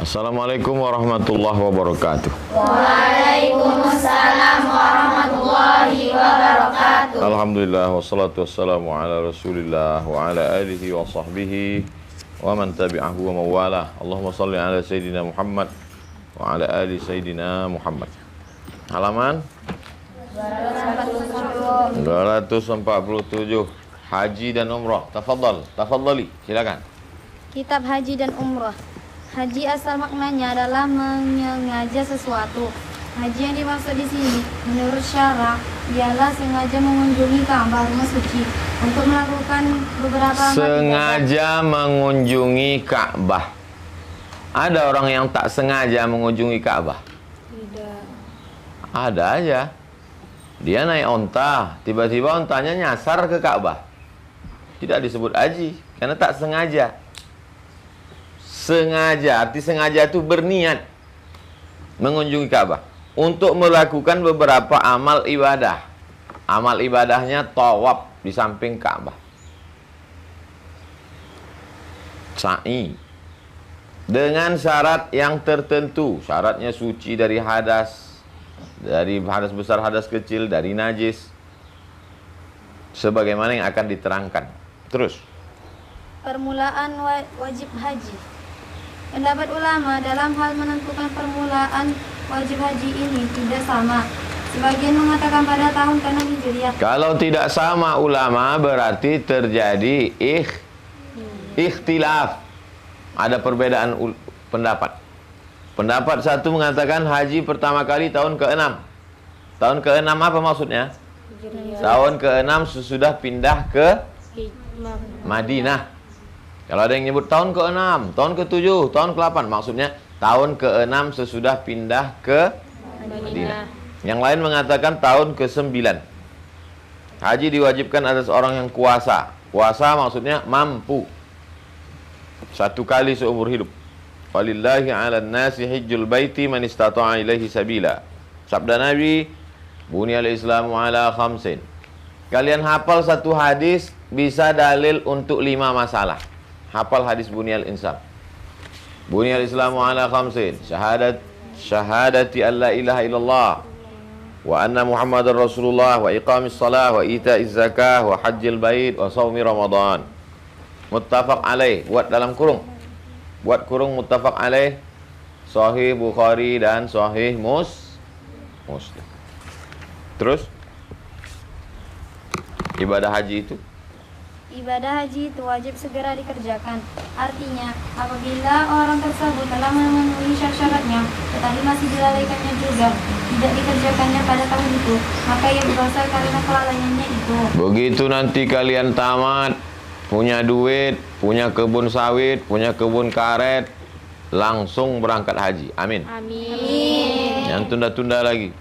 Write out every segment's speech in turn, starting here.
Assalamualaikum warahmatullahi wabarakatuh. Waalaikumsalam warahmatullahi wabarakatuh. Alhamdulillah wassalatu wassalamu ala Rasulillah wa ala alihi wa sahbihi wa man tabi'ahu wa mawalah. Allahumma salli ala Sayyidina Muhammad wa ala ali Sayyidina Muhammad. Halaman 247. Haji dan umrah. Tafadhali, silakan. Kitab Haji dan Umrah. Haji asal maknanya adalah menyengaja sesuatu. Haji yang dimaksud di sini menurut syara ialah sengaja mengunjungi Ka'bah rumah suci untuk melakukan beberapa amal Sengaja mengunjungi Ka'bah. Ada orang yang tak sengaja mengunjungi Ka'bah? Tidak. Ada aja. Dia naik onta, tiba-tiba ontanya nyasar ke Ka'bah. Tidak disebut haji karena tak sengaja. Sengaja, arti sengaja itu berniat mengunjungi Ka'bah untuk melakukan beberapa amal ibadah. Amal ibadahnya tawaf di samping Ka'bah, sa'i dengan syarat yang tertentu. Syaratnya suci dari hadas besar, hadas kecil, dari najis, sebagaimana yang akan diterangkan. Terus, permulaan wajib haji. Pendapat ulama dalam hal menentukan permulaan wajib haji ini tidak sama. Sebagian mengatakan pada tahun ke-6 Hijriah. kalau tidak sama ulama berarti terjadi ikhtilaf. Ada perbedaan pendapat. Pendapat satu mengatakan haji pertama kali tahun ke-6. Tahun ke-6 apa maksudnya? Tahun ke-6 sesudah pindah ke Madinah. Kalau ada yang nyebut tahun ke-6, tahun ke-7, tahun ke-8, maksudnya tahun ke-6 sesudah pindah ke Madinah. Yang lain mengatakan tahun ke-9. Haji diwajibkan atas orang yang kuasa. Kuasa maksudnya mampu. Satu kali seumur hidup. Walillahi 'alan nasi hijjul baiti man istata'a ilaihi sabila. Sabda Nabi, bunyal Islamu ala khamsin. Kalian hafal satu hadis bisa dalil untuk 5 masalah. Hafal hadis bunyal insaf. Bunyal Islamu ala khamsin. Syahadati an la ilaha illallah wa anna Muhammadar Rasulullah wa iqamis salah wa ita'iz zakah wa hajjil bait wa shaumi Ramadan. Muttafaq alaih. Buat dalam kurung. Buat kurung muttafaq alaih. Sahih Bukhari dan Sahih Muslim. Terus, ibadah haji itu? Ibadah haji itu wajib segera dikerjakan. Artinya, apabila orang tersebut telah memenuhi syarat-syaratnya, tetapi masih dilalaikannya juga, tidak dikerjakannya pada tahun itu, maka ia berdosa karena kelalaiannya itu. Begitu nanti kalian tamat, punya duit, punya kebun sawit, punya kebun karet, langsung berangkat haji. Amin. Amin. Yang tunda-tunda lagi.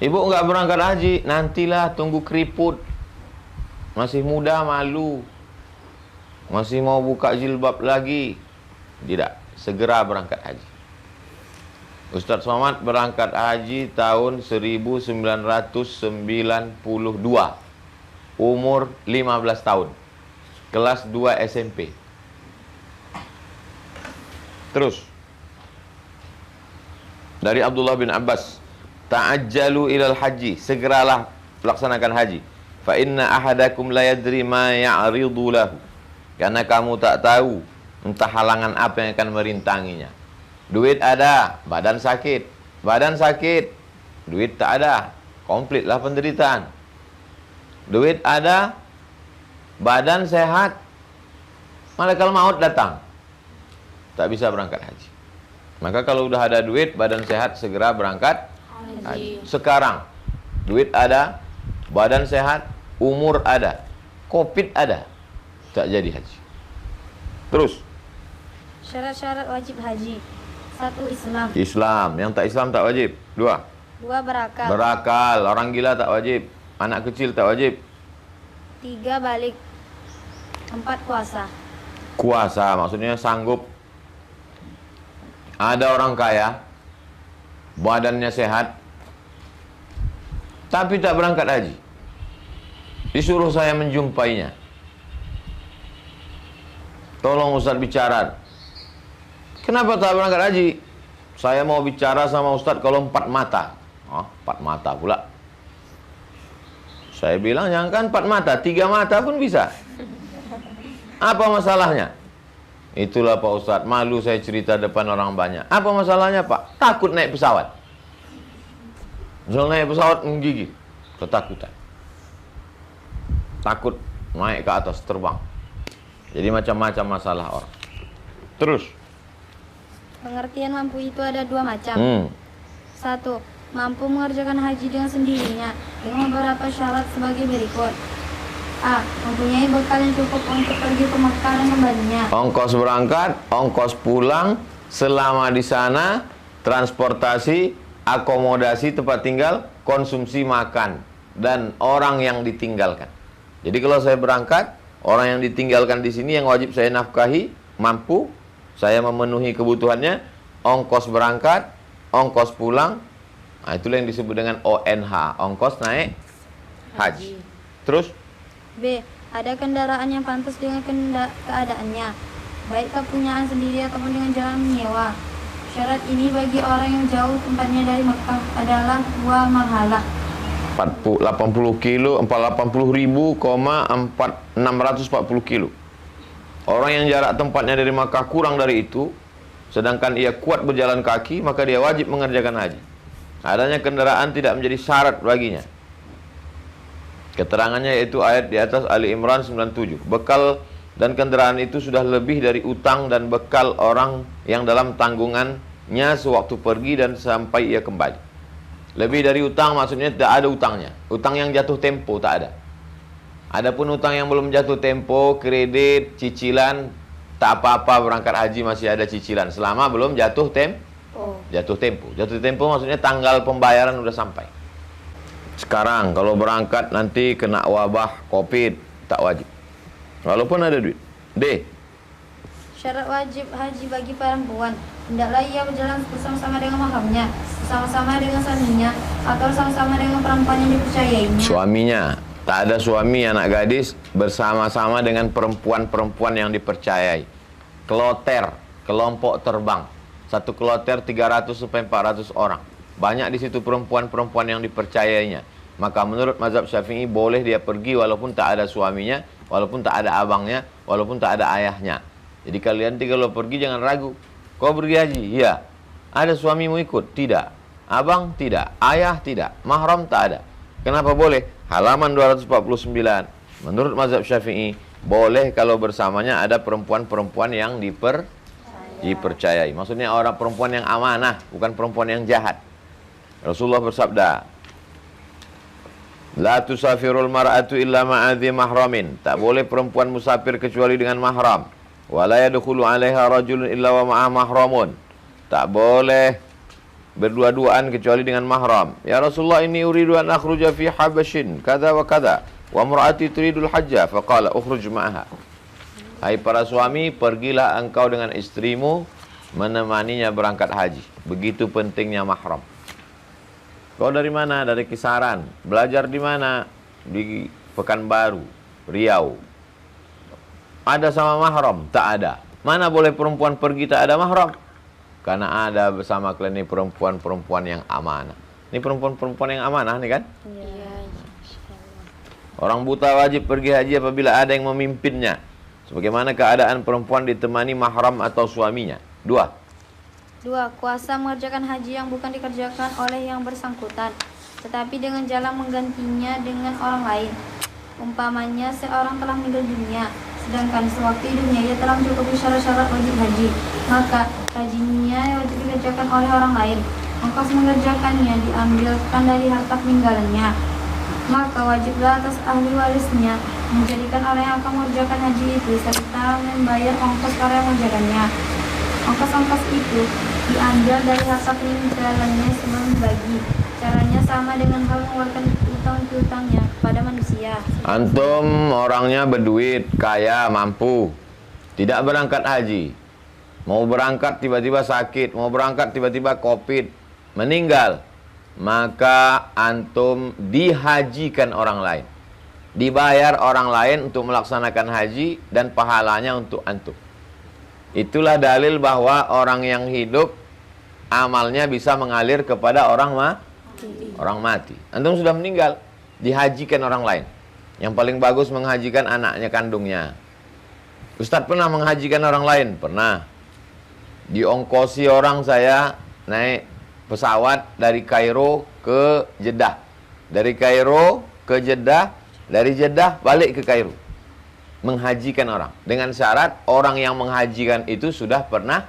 Ibu nggak berangkat haji, nantilah tunggu keriput. Masih muda, malu. Masih mau buka jilbab lagi. Tidak, segera berangkat haji. Ustaz Somad berangkat haji tahun 1992. Umur 15 tahun. Kelas 2 SMP. Terus. Dari Abdullah bin Abbas. Ta'ajjalu ilal haji. Segeralah laksanakan haji. Fa inna ahadakum la yadri ma ya'ridu lahu. Karena kamu tak tahu entah halangan apa yang akan merintanginya. Duit ada, badan sakit. Badan sakit, duit tak ada. Komplitlah penderitaan. Duit ada, badan sehat, malaikat maut datang. Tak bisa berangkat haji. Maka kalau udah ada duit, badan sehat, segera berangkat haji. Sekarang, duit ada, badan sehat, umur ada, COVID ada, tak jadi haji. Terus, Syarat-syarat wajib haji. 1. Islam. Islam. Yang tak Islam tak wajib. 2. 2. Berakal. Berakal. Orang gila tak wajib. Anak kecil tak wajib. 3. Balik. 4. Puasa. Kuasa maksudnya sanggup. Ada orang kaya, badannya sehat, tapi tak berangkat haji. Disuruh saya menjumpainya. Tolong Ustaz bicara. Kenapa tak berangkat haji? Saya mau bicara sama Ustadz kalau 4 mata. Oh, 4 mata pula. Saya bilang jangan 4 mata, 3 mata pun bisa. Apa masalahnya? Itulah Pak Ustadz, malu saya cerita depan orang banyak. Apa masalahnya Pak? Takut naik pesawat. Misal naik pesawat menggigit, ketakutan. Takut naik ke atas, terbang. Jadi macam-macam masalah orang. Terus. Pengertian mampu itu ada 2 macam. 1. Mampu mengerjakan haji dengan sendirinya dengan beberapa syarat sebagai berikut. A. Mempunyai bekal yang cukup untuk pergi ke Mekah dan kembalinya. Ongkos berangkat, ongkos pulang, selama di sana, transportasi, akomodasi tempat tinggal, konsumsi makan, dan orang yang ditinggalkan. Jadi kalau saya berangkat, orang yang ditinggalkan di sini yang wajib saya nafkahi, mampu, saya memenuhi kebutuhannya, ongkos berangkat, ongkos pulang, nah itulah yang disebut dengan ONH, ongkos naik haji. Terus? B. Ada kendaraan yang pantas dengan keadaannya, baik kepunyaan sendiri ataupun dengan jalan menyewa. Syarat ini bagi orang yang jauh tempatnya dari Mekah adalah 2 marhalah. 80 kilo, 480.640 kilo. Orang yang jarak tempatnya dari Makkah kurang dari itu, sedangkan ia kuat berjalan kaki, maka dia wajib mengerjakan haji. Adanya kendaraan tidak menjadi syarat baginya. Keterangannya yaitu ayat di atas Ali Imran 97. Bekal dan kendaraan itu sudah lebih dari utang dan bekal orang yang dalam tanggungannya sewaktu pergi dan sampai ia kembali. Lebih dari utang maksudnya tidak ada utangnya. Utang yang jatuh tempo tak ada. Adapun utang yang belum jatuh tempo, kredit, cicilan, tak apa-apa, berangkat haji masih ada cicilan selama belum jatuh tempo. Jatuh tempo. Jatuh tempo maksudnya tanggal pembayaran udah sampai. Sekarang kalau berangkat nanti kena wabah Covid, tak wajib. Walaupun ada duit. D. Syarat wajib haji bagi perempuan, hendaklah ia berjalan bersama-sama dengan mahramnya, bersama-sama dengan suaminya, atau bersama-sama dengan perempuan yang dipercayainya. Suaminya. Tak ada suami anak gadis bersama-sama dengan perempuan-perempuan yang dipercayai. Kloter, kelompok terbang. Satu kloter 300 sampai 400 orang. Banyak di situ perempuan-perempuan yang dipercayainya. Maka menurut mazhab Syafi'i boleh dia pergi walaupun tak ada suaminya, walaupun tak ada abangnya, walaupun tak ada ayahnya. Jadi kalian kalau pergi jangan ragu. Kau pergi haji? Iya. Ada suamimu ikut? Tidak. Abang? Tidak. Ayah? Tidak. Mahram? Tak ada. Kenapa boleh? Halaman 249. Menurut mazhab Syafi'i, boleh kalau bersamanya ada perempuan-perempuan yang dipercayai. Maksudnya orang perempuan yang amanah, bukan perempuan yang jahat. Rasulullah bersabda, La tusafirul mar'atu illa ma'adhi mahramin. Tak boleh perempuan musafir kecuali dengan mahram. Wa la yadkhulu 'alaiha rajulun illa wa ma'a mahramun. Tak boleh berdua-duaan kecuali dengan mahram. Ya Rasulullah, ini uridu an akhruja fi habashin kada wa kada wa imra'ati turidul hajja faqala ukhruj ma'aha. Hai para suami, pergilah engkau dengan istrimu menemaninya berangkat haji. Begitu pentingnya mahram. Kau dari mana? Dari Kisaran. Belajar di mana? Di Pekanbaru, Riau. Ada sama mahram? Tak ada. Mana boleh perempuan pergi tak ada mahram? Karena ada bersama kalian ini perempuan-perempuan yang amanah. Ini perempuan-perempuan yang amanah nih kan? Iya. Orang buta wajib pergi haji apabila ada yang memimpinnya. Sebagaimana keadaan perempuan ditemani mahram atau suaminya. 2. Kuasa mengerjakan haji yang bukan dikerjakan oleh yang bersangkutan, tetapi dengan jalan menggantinya dengan orang lain. Umpamanya seorang telah meninggal dunia, sedangkan sewaktu hidupnya ia telah mencukupi syarat-syarat wajib haji, maka hajinya wajib dikerjakan oleh orang lain. Ongkos mengerjakannya diambilkan dari harta peninggalannya. Maka wajiblah atas ahli warisnya menjadikan orang yang akan mengerjakan haji itu serta membayar ongkos karya mengerjakannya. Ongkos-ongkos itu diambil dari harta peninggalannya sebelum dibagi. Caranya sama dengan hal mengeluarkan utang-utangnya kepada manusia. Antum orangnya berduit, kaya, mampu, tidak berangkat haji. Mau berangkat tiba-tiba sakit, mau berangkat tiba-tiba Covid, meninggal. Maka antum dihajikan orang lain. Dibayar orang lain untuk melaksanakan haji dan pahalanya untuk antum. Itulah dalil bahwa orang yang hidup amalnya bisa mengalir kepada orang mati. Antum sudah meninggal, dihajikan orang lain. Yang paling bagus menghajikan anaknya kandungnya. Ustadz pernah menghajikan orang lain? Pernah. Diongkosi orang saya naik pesawat dari Kairo ke Jeddah. Dari Kairo ke Jeddah, dari Jeddah balik ke Kairo. Menghajikan orang. Dengan syarat orang yang menghajikan itu sudah pernah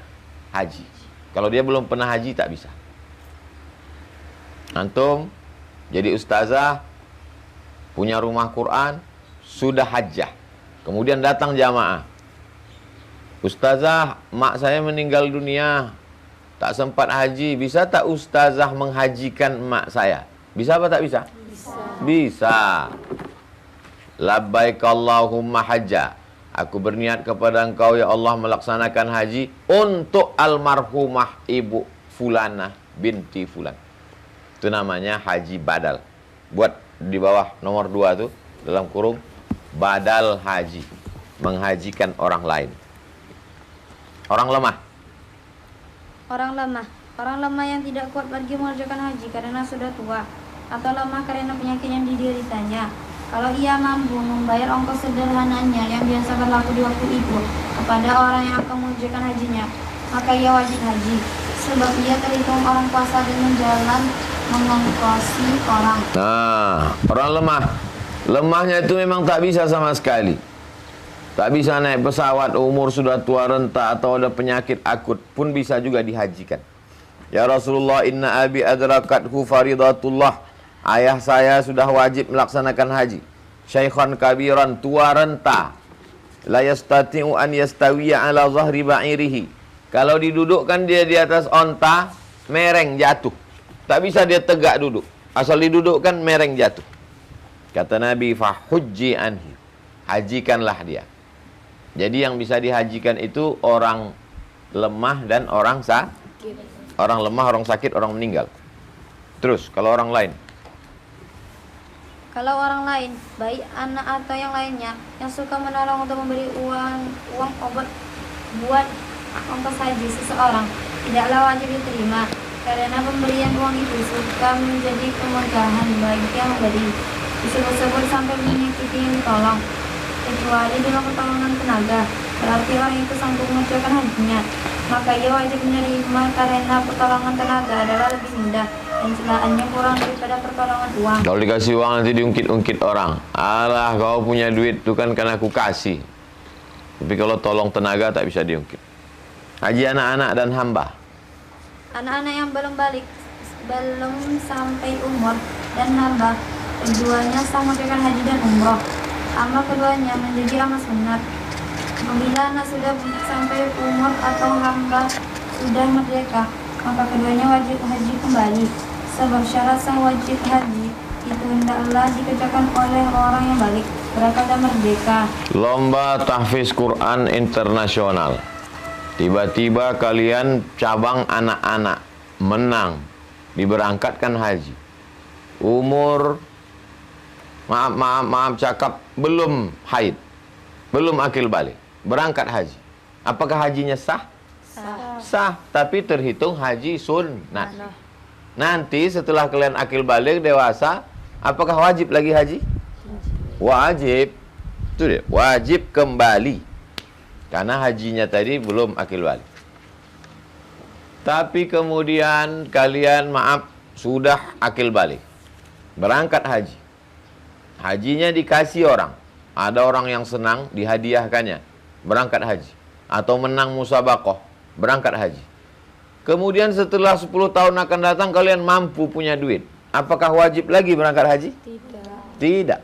haji. Kalau dia belum pernah haji tak bisa. Antum jadi ustazah, punya rumah Quran, sudah hajjah. Kemudian datang jamaah. Ustazah, mak saya meninggal dunia, tak sempat haji. Bisa tak ustazah menghajikan mak saya? Bisa apa tak bisa? Bisa. Labbaik Allahumma hajja. Aku berniat kepada engkau ya Allah melaksanakan haji untuk almarhumah ibu Fulanah binti Fulan. Itu namanya haji badal. Buat di bawah nomor 2 tuh dalam kurung badal haji. Menghajikan orang lain. Orang lemah. Orang lemah. Orang lemah yang tidak kuat pergi mengerjakan haji karena sudah tua atau lemah karena penyakit yang dideritanya. Kalau ia mampu membayar ongkos sederhananya yang biasa berlaku di waktu itu kepada orang yang akan mengerjakan hajinya, maka ia wajib haji. Sebab ia terhitung orang puasa dan menjalan mengongkosi orang. Nah, orang lemah. Lemahnya itu memang tak bisa sama sekali. Tak bisa naik pesawat, umur sudah tua renta atau ada penyakit akut pun bisa juga dihajikan. Ya Rasulullah, inna abi adrakathu faridatullah. Ayah saya sudah wajib melaksanakan haji. Syaikhan kabiran, tua renta. La yastati'u an yastawiya ala zahri ba'irihi. Kalau didudukkan dia di atas onta, mereng jatuh. Tak bisa dia tegak duduk. Asal didudukkan mereng jatuh. Kata Nabi, fahujji anhi. Hajikanlah dia. Jadi yang bisa dihajikan itu orang lemah dan orang sakit. Orang lemah, orang sakit, orang meninggal. Terus kalau orang lain? Kalau orang lain, baik anak atau yang lainnya, yang suka menolong untuk memberi uang obat buat ongkos haji seseorang, tidaklah wajib diterima. Karena pemberian uang itu suka menjadi kemudahan bagi yang memberi. Disebut-sebut sampai menyakiti yang ditolong. Kecuali dalam pertolongan tenaga, berarti orang itu sanggup mengerjakan hajinya, maka ia wajib menerima karena pertolongan tenaga adalah lebih indah dan celahannya kurang daripada pertolongan uang. Kalau dikasih uang nanti diungkit-ungkit orang. Alah, kau punya duit itu kan karena aku kasih. Tapi kalau tolong tenaga tak bisa diungkit. Haji anak-anak dan hamba. Anak-anak yang belum sampai umur dan hamba, keduanya sah mengerjakan haji dan umroh. Amal keduanya menjadi amal sunat. Apabila anak sudah sampai umur atau hamba sudah merdeka, maka keduanya wajib haji kembali. Sebab syarat sah wajib haji itu hendaklah dikerjakan oleh orang yang balik, berakal dan merdeka. Lomba tahfiz Quran internasional. Tiba-tiba kalian cabang anak-anak menang, diberangkatkan haji. Umur maaf cakap belum haid, belum akil balik, berangkat haji. Apakah hajinya sah? Sah, tapi terhitung haji sunnah. Nanti setelah kalian akil balik dewasa, apakah wajib lagi haji? Wajib. Itu dia, wajib kembali. Karena hajinya tadi belum akil balik. Tapi kemudian kalian sudah akil balik, berangkat haji. Hajinya dikasih orang. Ada orang yang senang dihadiahkannya, berangkat haji. Atau menang musabaqah, berangkat haji. Kemudian setelah 10 tahun akan datang kalian mampu punya duit. Apakah wajib lagi berangkat haji? Tidak.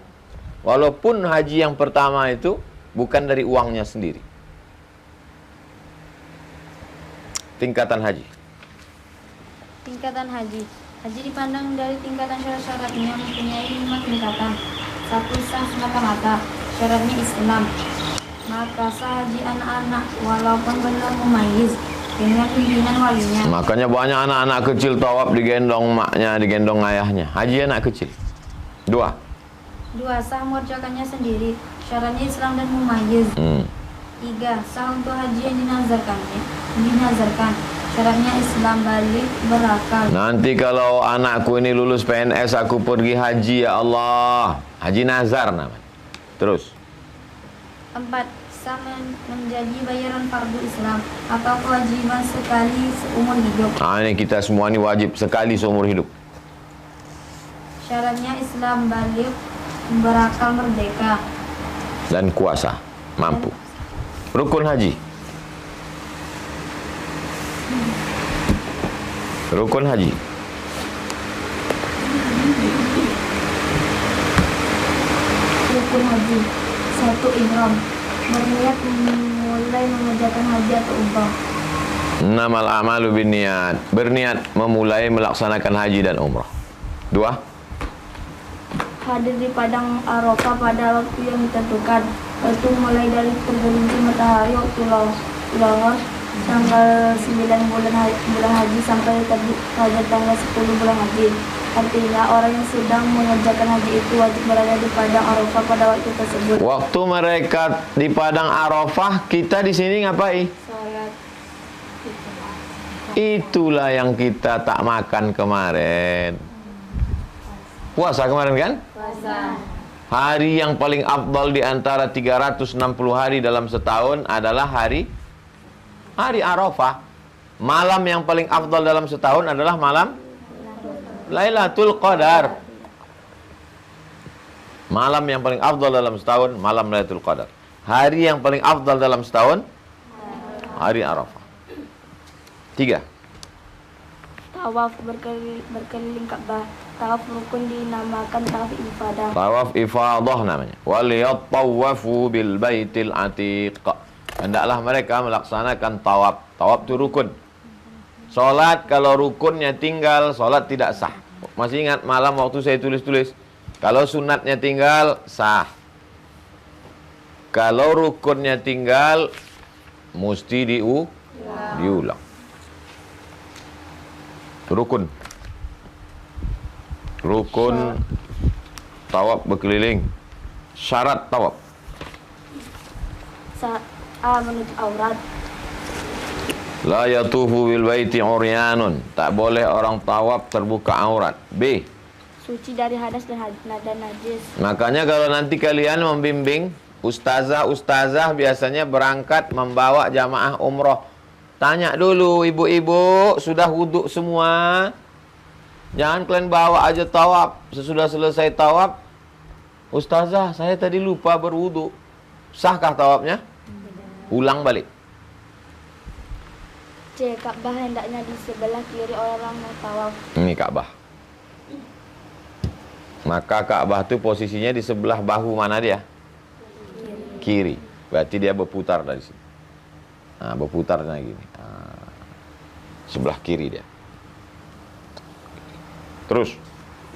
Walaupun haji yang pertama itu bukan dari uangnya sendiri. Tingkatan haji. Tingkatan haji. Haji dipandang dari tingkatan syarat-syaratnya mempunyai 5 tingkatan. 1. Sah semata-mata, syaratnya Islam. Maka sah haji anak-anak walaupun belum mumayyiz dengan pimpinan walinya. Makanya banyak anak-anak kecil tawaf digendong maknya, digendong ayahnya. Haji anak kecil. 2. Sah mengerjakannya sendiri, syaratnya Islam dan mumayyiz. 3. Sah untuk haji yang dinazarkan. Syaratnya Islam, balik, berakal. Nanti kalau anakku ini lulus PNS, aku pergi haji, ya Allah. Haji nazar namanya. Terus. 4. Sah menjadi bayaran fardu Islam atau kewajiban sekali seumur hidup. Ini kita semua ini wajib sekali seumur hidup. Syaratnya Islam, balik, berakal, merdeka. Dan kuasa, mampu. Rukun haji. Rukun haji. Rukun haji. 1. Ihram. Berniat memulai mengerjakan haji atau umrah. Innamal a'malu binniyat. Berniat memulai melaksanakan haji dan umrah. 2. Hadir di padang Arafah pada waktu yang ditentukan, yaitu mulai dari tergelincir matahari waktu lahar tanggal 9 bulan haji sampai pada tanggal 10 bulan haji. Artinya orang yang sedang mengerjakan haji itu wajib berada di padang Arafah pada waktu tersebut. Waktu mereka di padang Arafah, kita di sini ngapain? Salat. Itulah yang kita tak makan kemarin. Puasa kemarin kan? Puasa. Hari yang paling afdal di antara 360 hari dalam setahun adalah hari Arafah. Malam yang paling afdal dalam setahun adalah malam Lailatul Qadar. Malam yang paling afdal dalam setahun malam Lailatul Qadar. Hari yang paling afdal dalam setahun hari Arafah. 3. Tawaf berkeliling Ka'bah. Tawaf rukun dinamakan tawaf ifadah. Tawaf ifadah namanya. Waliyattawafu bil baitil atiq. Hendaklah mereka melaksanakan tawaf. Tawaf itu rukun. Solat kalau rukunnya tinggal, solat tidak sah. Masih ingat malam waktu saya tulis-tulis? Kalau sunatnya tinggal, sah. Kalau rukunnya tinggal, mesti diulang. Rukun tawaf berkeliling. Syarat tawaf. Menutup aurat. La yatufu bil baiti uryanun. Tak boleh orang tawaf terbuka aurat. B. Suci dari hadas dan najis. Makanya kalau nanti kalian membimbing ustazah biasanya berangkat membawa jamaah umroh. Tanya dulu, ibu-ibu sudah wuduk semua? Jangan kalian bawa aja tawaf. Sesudah selesai tawaf, ustazah saya tadi lupa berwuduk. Sahkah tawafnya? Ulang balik. C. Ka'bah hendaknya di sebelah kiri orang yang tawaf. Ini Ka'bah. Maka Ka'bah itu posisinya di sebelah bahu mana dia? Kiri. Berarti dia berputar dari sini. Nah, berputarnya gini. Nah, sebelah kiri dia. Terus.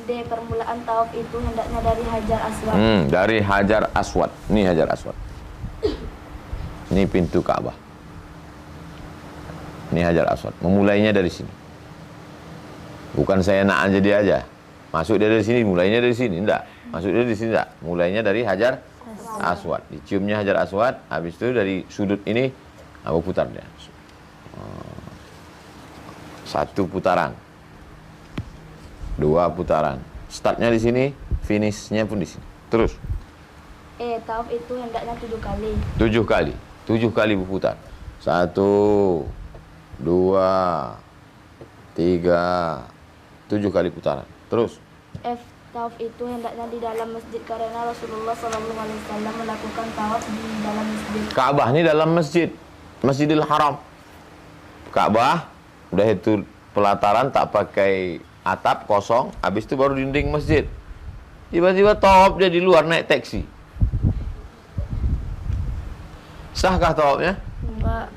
D. Permulaan tawaf itu hendaknya dari Hajar Aswad. Dari Hajar Aswad. Ini Hajar Aswad. Ini pintu Ka'bah. Ini Hajar Aswad. Memulainya dari sini. Bukan saya nak jadi aja. Masuk dia dari sini, mulainya dari sini. Enggak. Masuk dia dari sini, enggak. Mulainya dari Hajar Aswad. Diciumnya Hajar Aswad. Habis itu dari sudut ini, putar dia. 1 putaran. 2 putaran. Startnya di sini, finishnya pun di sini. Terus. E. Tawaf itu hendaknya 7 kali. 7 kali. 7 kali berputar. 1, 2, 3, 7 kali putaran. Terus. F. Tawaf itu hendaknya di dalam masjid karena Rasulullah SAW melakukan tawaf di dalam masjid. Ka'bah ini dalam masjid, Masjidil Haram. Ka'bah udah itu pelataran tak pakai atap, kosong. Habis itu baru dinding masjid. Tiba-tiba tawaf dia di luar naik taksi. Sahkah tawafnya? Enggak.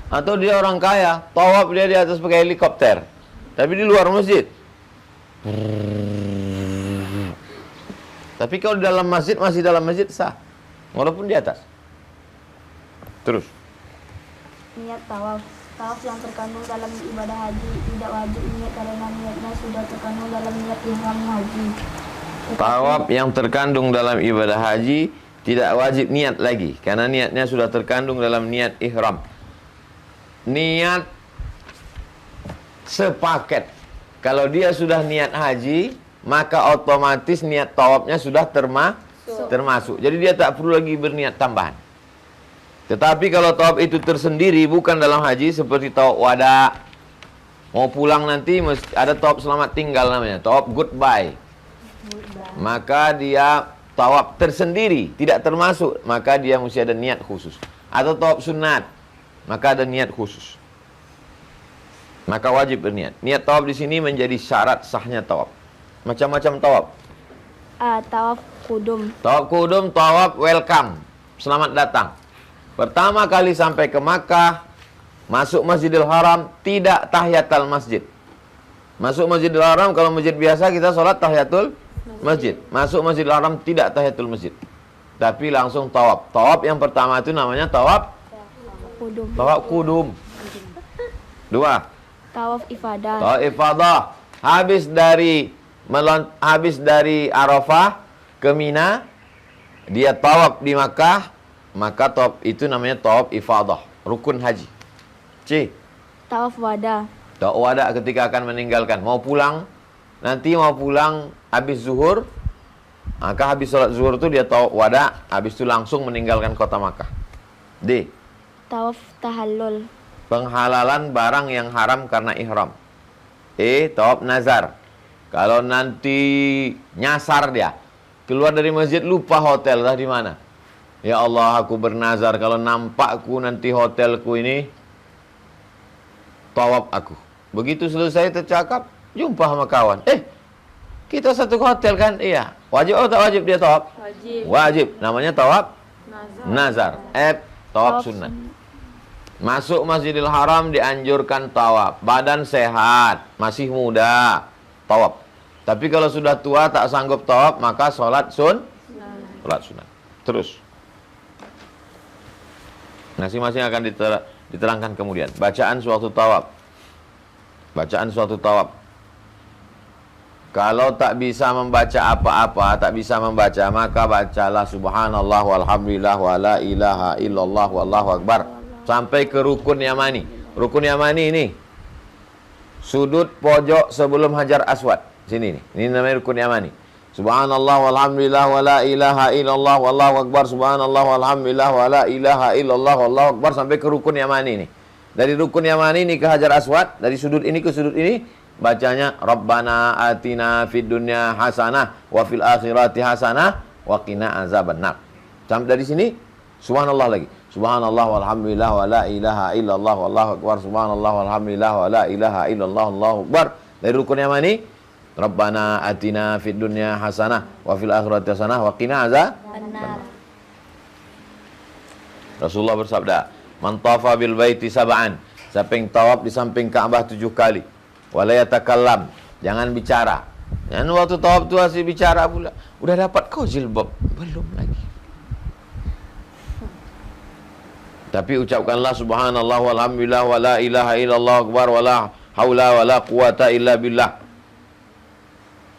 Atau dia orang kaya, tawaf dia di atas pakai helikopter, tapi di luar masjid. Tapi kalau di dalam masjid, masih dalam masjid sah, walaupun di atas. Terus. Niat tawaf. Tawaf yang terkandung dalam ibadah haji tidak wajib niat karena niatnya sudah terkandung dalam niat ihram haji. Tawaf yang terkandung dalam ibadah haji Tidak wajib niat lagi, karena niatnya sudah terkandung dalam niat ihram. Niat sepaket. Kalau dia sudah niat haji, maka otomatis niat tawafnya sudah termasuk. Jadi dia tak perlu lagi berniat tambahan. Tetapi kalau tawaf itu tersendiri, bukan dalam haji, seperti tawaf wada, mau pulang nanti ada tawaf selamat tinggal namanya, tawaf goodbye. Maka dia tawaf tersendiri, tidak termasuk, maka dia mesti ada niat khusus. Atau tawaf sunat, maka ada niat khusus. Maka wajib berniat. Niat tawaf di sini menjadi syarat sahnya tawaf. Macam-macam tawaf. Tawaf kudum. Tawaf kudum, tawaf welcome, selamat datang. Pertama kali sampai ke Makkah, masuk Masjidil Haram, tidak tahiyatul masjid. Masuk Masjidil Haram, kalau masjid biasa kita sholat tahiyatul masjid. Masuk Masjidil Haram tidak tahiyatul masjid, tapi langsung tawaf. Tawaf yang pertama itu namanya tawaf Kudum. tawaf kudum. Dua, Tawaf ifadah. tawaf ifadah. Habis dari Arafah ke Mina, dia tawaf di Makkah, maka tawaf itu namanya tawaf ifadah, rukun haji. C. Tawaf wada. Tawaf wada ketika akan meninggalkan, mau pulang, nanti mau pulang habis zuhur, maka habis sholat zuhur itu dia tawaf wada, habis itu langsung meninggalkan kota Makkah. D. Tawaf tahallul. Penghalalan barang yang haram karena ihram. E. Tawaf nazar. Kalau nanti nyasar dia, keluar dari masjid lupa hotel dah di mana. Ya Allah, aku bernazar kalau nampakku nanti hotelku ini, tawaf aku. Begitu selesai tercakap, jumpa sama kawan. Kita satu hotel kan? Iya. Wajib atau tak wajib dia tawaf? Wajib. Wajib. Namanya tawaf nazar. Tawaf Tawaf sunnah. Masuk Masjidil Haram dianjurkan tawaf. Badan sehat, masih muda, tawaf. Tapi kalau sudah tua tak sanggup tawaf, maka sholat sholat sunat. Terus. Masing-masing akan diterangkan kemudian. Bacaan suatu tawaf. Bacaan suatu tawaf. Kalau tak bisa membaca apa-apa, tak bisa membaca, maka bacalah subhanallah walhamdulillah wa la ilaha illallah wallahu akbar sampai ke rukun yamani. Rukun yamani ini sudut pojok sebelum Hajar Aswad. Sini nih. Ini namanya rukun yamani. Subhanallah walhamdulillah wa la ilaha illallah wallahu akbar. Subhanallah walhamdulillah wa la ilaha illallah wallahu akbar sampai ke rukun yamani ini. Dari rukun yamani ini ke Hajar Aswad, dari sudut ini ke sudut ini, bacanya Rabbana atina fid dunya hasanah wa fil akhirati hasanah wa qina azabannar. Sampai dari sini subhanallah lagi. Subhanallah walhamdulillah wa la ilaha illallah wallahu akbar. Subhanallah walhamdulillah wa la ilaha illallah wallahu akbar. Dari rukun yamani, Rabbana atina fid dunya hasanah wa fil akhirati hasanah wa qina azabannar. Rasulullah bersabda, "Man tafa bil baiti sab'an." Siapa yang tawaf di samping Ka'bah 7 kali. Wala yatakallam, jangan bicara. Dan waktu tawaf tu masih bicara pula. Udah dapat kau jilbab? Belum lagi. Tapi ucapkanlah subhanallah walhamdulillah wa la ilaha illallah akbar wa la haula wa la quwata illa billah.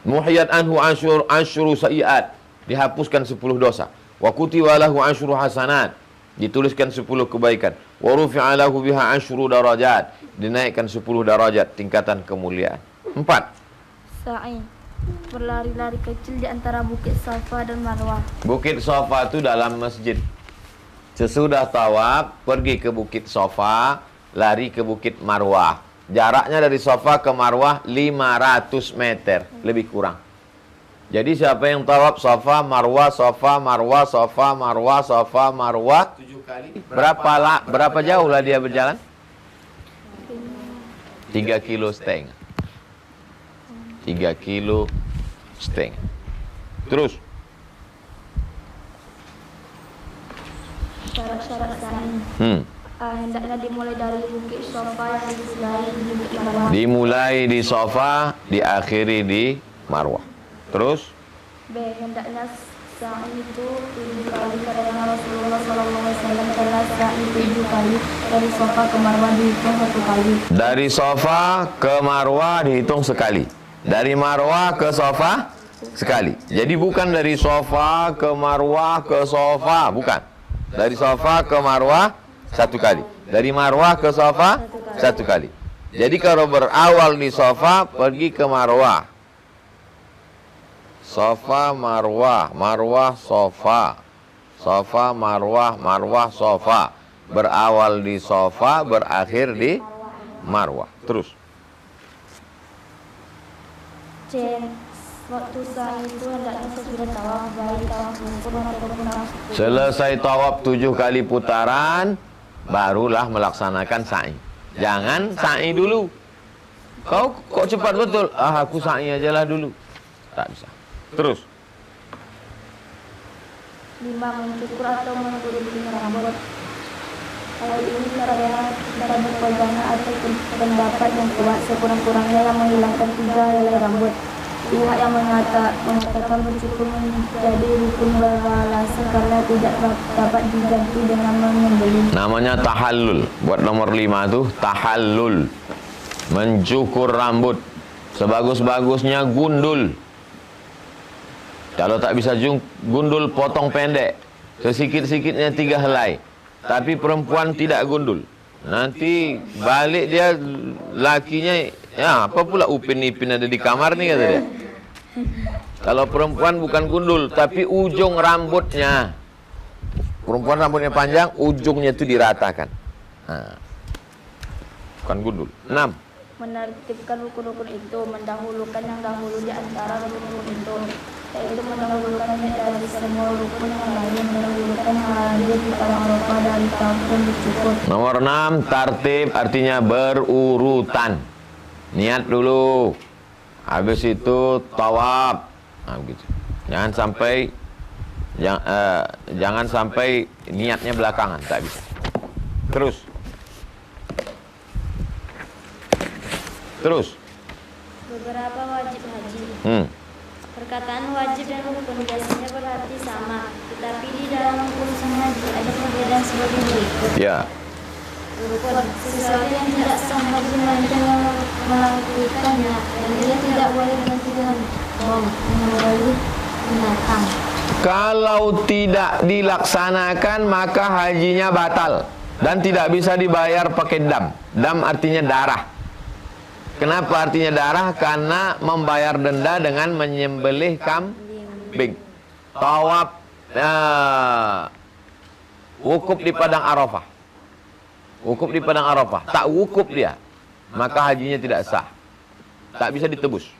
Muhiyat anhu ansyuru sayiat, dihapuskan 10 dosa. Wa kutiba lahu ansyuru hasanat, dituliskan 10 kebaikan. Wa rufi'a lahu biha ansyuru darajat, dinaikkan 10 darajat tingkatan kemuliaan. 4. Sa'i. Berlari-lari kecil di antara Bukit Safa dan Marwah. Bukit Safa itu dalam masjid. Sesudah tawaf, pergi ke Bukit Safa, lari ke Bukit Marwah. Jaraknya dari Safa ke Marwah 500 meter, lebih kurang. Jadi siapa yang tawaf Safa, Marwah, Safa, Marwah, Safa, Marwah, Safa, Marwah 7 kali. Berapa jauh lah dia berjalan? 3,5 kilo. 3,5 kilo. Terus Syarat-syarat sa'i. Hendaknya dimulai dari Bukit Safa yang diselari di Bukit Marwah. dimulai di Safa, diakhiri di Marwah. Terus B. Hendaknya sa'i itu 7 kali karena Rasulullah SAW telah sa'i 7 kali dari Safa ke Marwah dihitung 1 kali. dari Safa ke Marwah dihitung sekali. Dari Marwah ke Safa Sekali. Jadi bukan dari Safa ke Marwah ke Safa, bukan. Dari Safa ke Marwah satu kali. Dari Marwah ke Safa satu kali. Jadi kalau berawal di Safa pergi ke Marwah. Safa Marwah, Marwah Safa. Safa Marwah, Marwah Safa. Berawal di Safa, berakhir di Marwah. Terus. C. Waktu sa'i itu hendaknya sesudah tawaf, baik tawaf rukun ataupun tawaf. Selesai tawaf 7 kali putaran, barulah melaksanakan sa'i. Jangan sa'i dulu. Kau kok cepat betul? Aku sa'i aja lah dulu. Tak bisa. Terus. 5. Mencukur atau menggulung rambut. Hal ini karena kita berpegangan atau pendapat yang kuat, sekurang-kurangnya yang menghilangkan 3 helai rambut. Pihak yang mengatakan mencukur menjadi rukun beralasan karena tidak dapat diganti dengan menyembelih. Namanya tahallul. Buat nomor 5 tuh tahallul. Mencukur rambut. Sebagus-bagusnya gundul. Kalau tak bisa gundul, potong pendek. Sesikit-sikitnya 3 helai. Tapi perempuan tidak gundul. Nanti balik dia, lakinya, ya apa pula Upin Ipin ada di kamar nih kata dia. Kalau perempuan bukan gundul, tapi ujung rambutnya. Perempuan rambutnya panjang, ujungnya itu diratakan. Nah, bukan gundul. 6. Menertibkan rukun-rukun itu, mendahulukan yang dahulu di antara rukun-rukun itu, yaitu mendahulukannya dari semua rukun yang lain, mendahulukan hadir di padang Arafah dari kampung dicukur. Nomor 6, tartib artinya berurutan. Niat dulu, habis itu tawaf. Nah, begitu. Jangan sampai niatnya belakangan, tak bisa. Terus. Beberapa wajib haji. Perkataan wajib dan rukun biasanya berarti sama, tetapi di dalam urusan haji ada perbedaan sebagai berikut. Ya. Rukun, sesuatu yang tidak sah haji melainkan melakukannya, dan dia tidak boleh berganti dengan menyembelih binatang. Kalau tidak dilaksanakan maka hajinya batal dan tidak bisa dibayar pakai dam. Dam artinya darah. Kenapa artinya darah? Karena membayar denda dengan menyembelih kambing. Tawaf wukuf di padang Arafah. Wukuf di padang Arafah. Tak wukuf dia, maka hajinya tidak sah. Tak bisa ditebus.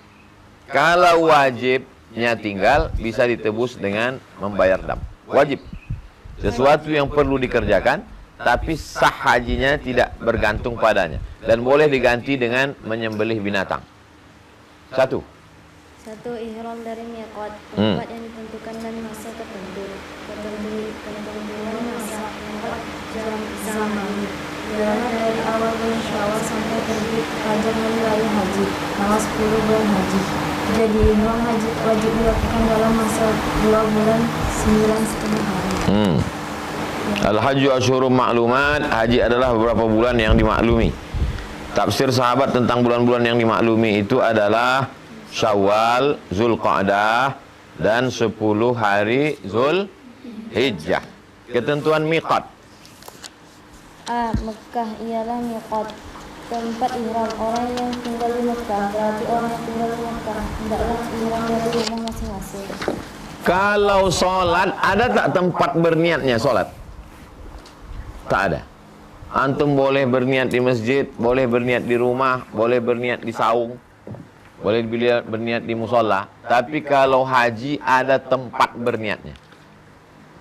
Kalau wajibnya tinggal, bisa ditebus dengan membayar dam. Wajib. Sesuatu yang perlu dikerjakan, tapi sah hajinya tidak bergantung padanya. Dan boleh diganti dengan menyembelih binatang. 1. Ihram dari miqat, tempat yang ditentukan dan masa tertentu. Ketentuan masa jalan zaman. Jalan dari awal bulan Syawal sampai terbit fajar hari haji, tanggal 10 bulan haji. Jadi ihram haji wajib dilakukan dalam masa 2 bulan 9,5 hari. Al-Hajju Asyhurum Ma'lumat. Haji adalah beberapa bulan yang dimaklumi. Tafsir sahabat tentang bulan-bulan yang dimaklumi itu adalah Syawal, Zulqa'dah, dan 10 hari Zulhijjah. Ketentuan miqat. A. Mekah ialah miqat, tempat ihram orang yang tinggal di Mekah. Berarti orang yang tinggal di Mekah hendaklah ihram dari rumah masing-masing. Kalau sholat, ada tak tempat berniatnya sholat? Tak ada. Antum boleh berniat di masjid, boleh berniat di rumah, boleh berniat di saung, boleh berniat di musola. Tapi kalau haji ada tempat berniatnya.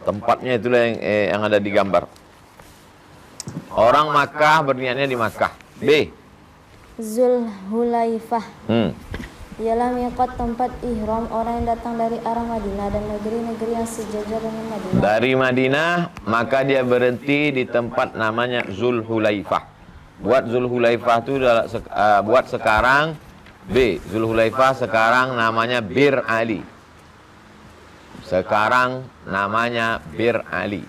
Tempatnya itulah yang ada di gambar. Orang Makkah berniatnya di Makkah. B. Zulhulaifah. Ialah miqat, tempat ihram orang yang datang dari arah Madinah dan negeri-negeri yang sejajar dengan Madinah. Dari Madinah, maka dia berhenti di tempat namanya Zulhulaifah. Buat Zulhulaifah itu buat sekarang B. Zulhulaifah sekarang namanya Bir Ali. Sekarang namanya Bir Ali.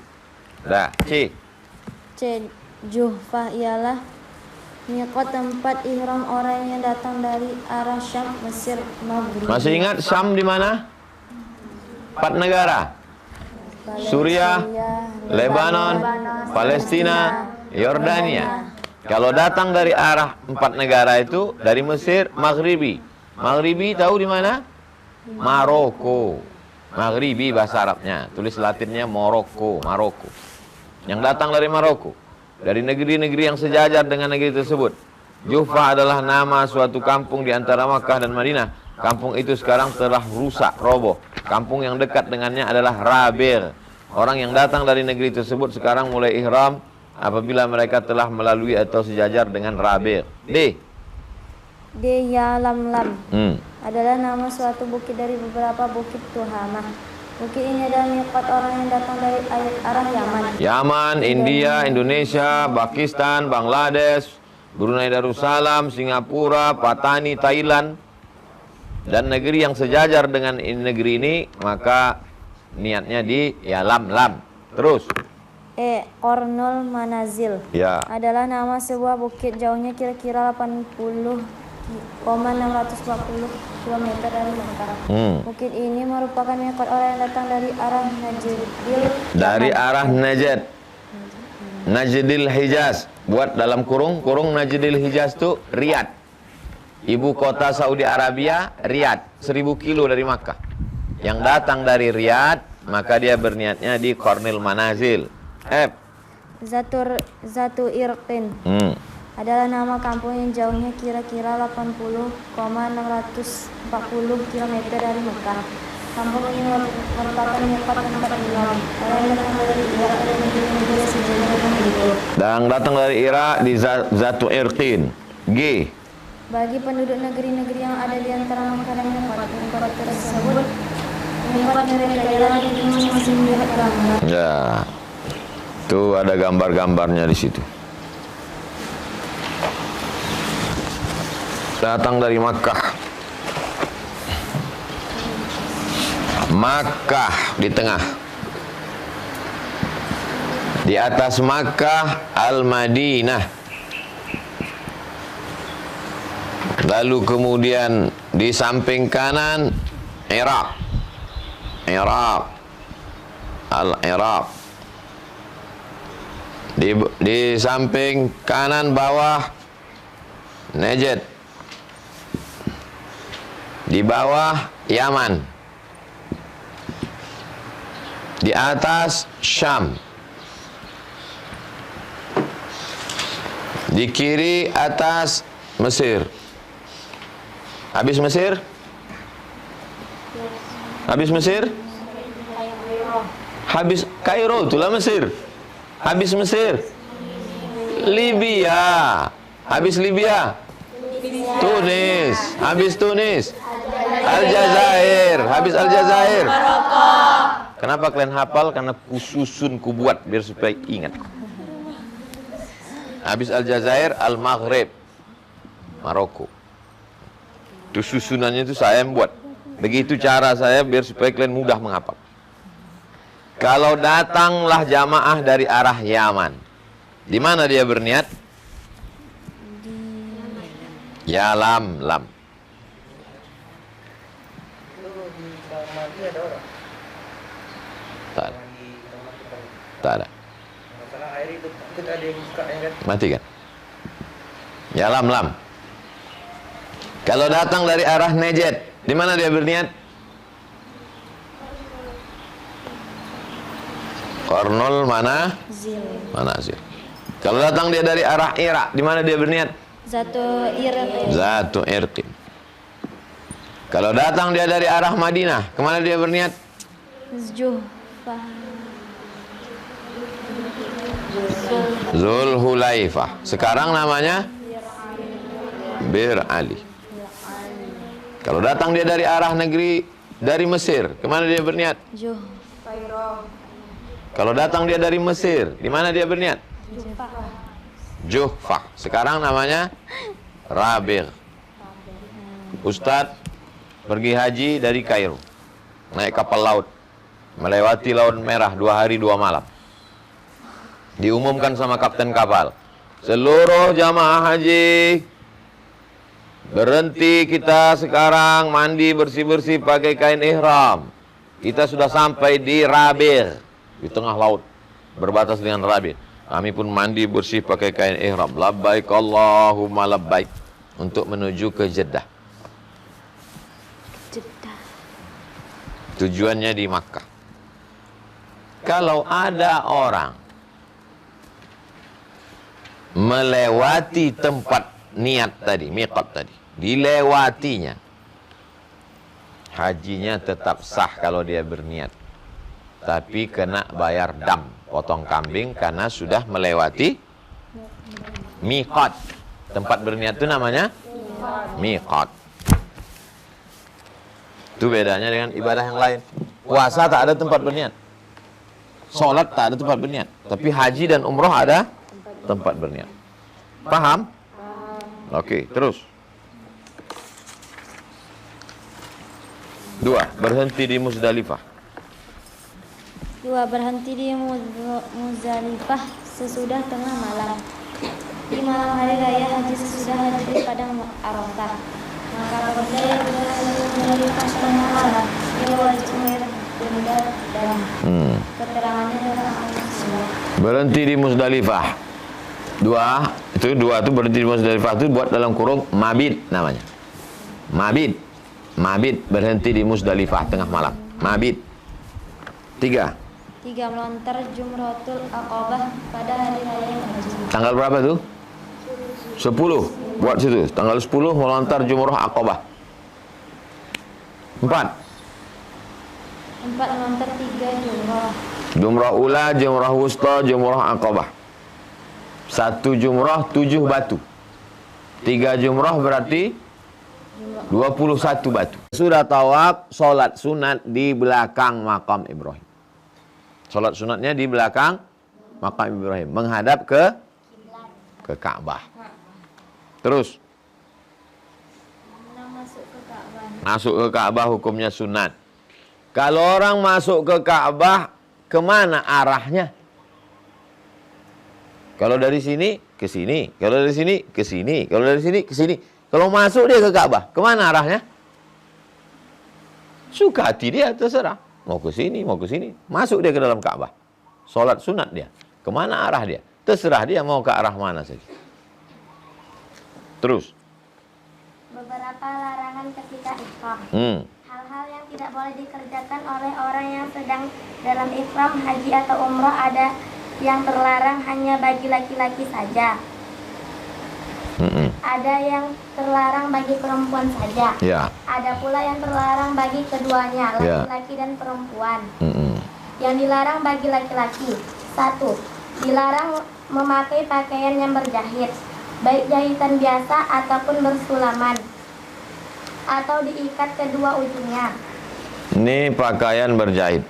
Dah. C. Juhfah ialah Miqat tempat ihram orang yang datang dari arah Syam, Mesir, Maghrib. Masih ingat Syam di mana? 4 negara. Suriah, Lebanon, Palestina, Yordania. Kalau datang dari arah 4 negara itu, dari Mesir, Maghribi. Maghribi tahu di mana? Maroko. Maghribi bahasa Arabnya, tulis Latinnya Maroko. Yang datang dari Maroko, dari negeri-negeri yang sejajar dengan negeri tersebut. Juhfa adalah nama suatu kampung di antara Makkah dan Madinah. Kampung itu sekarang telah rusak, roboh. Kampung yang dekat dengannya adalah Rabir. Orang yang datang dari negeri tersebut sekarang mulai ihram apabila mereka telah melalui atau sejajar dengan Rabir. D. Yalamlam adalah nama suatu bukit dari beberapa bukit Tuhamah. Bukit ini adalah miqat orang yang datang dari arah Yaman. Yaman, India, Indonesia, Pakistan, Bangladesh, Brunei Darussalam, Singapura, Patani, Thailand, dan negeri yang sejajar dengan negeri ini, maka niatnya di Yalamlam. Terus. Qornul Manazil adalah nama sebuah bukit, jauhnya kira-kira 80,640 km dari Mekah. Bukit ini merupakan miqat orang yang datang dari arah Najdil. Dari arah Najd. Najdil Hijaz. Buat dalam kurung Najdil Hijaz itu Riyadh. Ibu kota Saudi Arabia, Riyadh, 1000 kilo dari Makkah. Yang datang dari Riyadh, maka dia berniatnya di Qornul Manazil. F. Zatu Irqin adalah nama kampung yang jauhnya kira-kira 80,640 km dari Mekah. Kampung ini merupakan miqat tempat ihram orang yang datang dari Irak dan negeri-negeri sejajar dengan itu. Dan datang dari Irak di Zatu Irqin. G. Bagi penduduk negeri-negeri yang ada di antara Mekah dan miqat tersebut, miqat mereka ialah di masing-masing miqat gambar. Ya. Tuh ada gambar-gambarnya di situ. Datang dari Makkah. Makkah di tengah. Di atas Makkah Al-Madinah. Lalu kemudian di samping kanan Irak. Al-Irak. Di samping kanan bawah Najd. Di bawah Yaman. Di atas Syam. Di kiri atas Mesir. Habis Mesir? Habis Mesir? Habis Kairo, itulah Mesir. Habis Mesir, Libya. Habis Libya, Tunis. Habis Tunis, Aljazair. Habis Aljazair, kenapa kalian hafal? Karena kususun kubuat biar supaya ingat. Habis Aljazair, Al-Maghrib, Maroko. Itu susunannya itu saya yang buat. Begitu cara saya biar supaya kalian mudah menghafal. Kalau datanglah jamaah dari arah Yaman, di mana dia berniat? Yalamlam. Tak ada. Mati kan? Yalamlam. Kalau datang dari arah Najd, di mana dia berniat? Qornul Manazil. Kalau datang dia dari arah Irak, di mana dia berniat? Zatu Irqin. Kalau datang dia dari arah Madinah, kemana dia berniat? Zulhulaifah. Sekarang namanya Bir Ali. Kalau datang dia dari arah negeri dari Mesir, kemana dia berniat? Kalau datang dia dari Mesir, di mana dia berniat? Juhfa. Sekarang namanya Rabir. Ustadz pergi haji dari Kairo, naik kapal laut, melewati Laut Merah 2 hari 2 malam. Diumumkan sama kapten kapal, Seluruh jamaah haji, berhenti kita sekarang mandi bersih-bersih pakai kain ihram. Kita sudah sampai di Rabigh, di tengah laut, berbatas dengan Rabigh. Kami pun mandi bersih pakai kain ihram. Labbaik Allahumma labbaik, untuk menuju ke Jeddah. Tujuannya di Makkah. Kalau ada orang melewati tempat niat tadi, miqat tadi, dilewatinya, hajinya tetap sah kalau dia berniat. Tapi kena bayar dam, potong kambing, karena sudah melewati miqat. Tempat berniat itu namanya miqat. Itu bedanya dengan ibadah yang lain. Puasa tak ada tempat berniat, sholat tak ada tempat berniat, tapi haji dan umroh ada tempat berniat. Paham? Oke, terus. 2. Berhenti di Muzdalifah. 2. Berhenti di Muzdalifah sesudah tengah malam. Di malam hari raya haji sesudah haji di padang Arafah. Maka apabila yang berada di Muzdalifah tengah malam, dia wajib membayar denda dan keterangannya dalam Al-Quran. Berhenti di Muzdalifah. 2 itu berhenti di Muzdalifah itu buat dalam kurung mabit namanya. Mabit berhenti di Muzdalifah tengah malam. Mabit. 3. 3. Melontar Jumratul Aqabah pada hari raya haji. Tanggal berapa tuh? 10. Buat situ. Tanggal 10 melontar Jumrah Aqabah. 4. 4. Melontar 3 jumrah. Jumrah ula, jumrah wusta, jumrah Aqabah. 1 jumrah 7 batu. 3 jumrah berarti 21 batu. Sudah tawaf, sholat sunat di belakang makam Ibrahim. Sholat sunatnya di belakang makam Ibrahim, menghadap ke Ka'bah. Terus masuk ke Ka'bah hukumnya sunat. Kalau orang masuk ke Ka'bah, kemana arahnya? Kalau dari sini ke sini, kalau dari sini ke sini, kalau dari sini ke sini. Kalau masuk dia ke Ka'bah, kemana arahnya? Suka hati dia, terserah. Mau ke sini, mau ke sini. Masuk dia ke dalam Ka'bah. Sholat sunat dia. Kemana arah dia? Terserah dia mau ke arah mana saja. Terus. Beberapa larangan ketika ihram. Hal-hal yang tidak boleh dikerjakan oleh orang yang sedang dalam ihram haji atau umroh ada yang terlarang hanya bagi laki-laki saja. Ada yang terlarang bagi perempuan saja. Ya. Ada pula yang terlarang bagi keduanya, laki-laki dan perempuan. Yang dilarang bagi laki-laki. 1. Dilarang memakai pakaian yang berjahit, baik jahitan biasa ataupun bersulaman, atau diikat kedua ujungnya. Ini pakaian berjahit.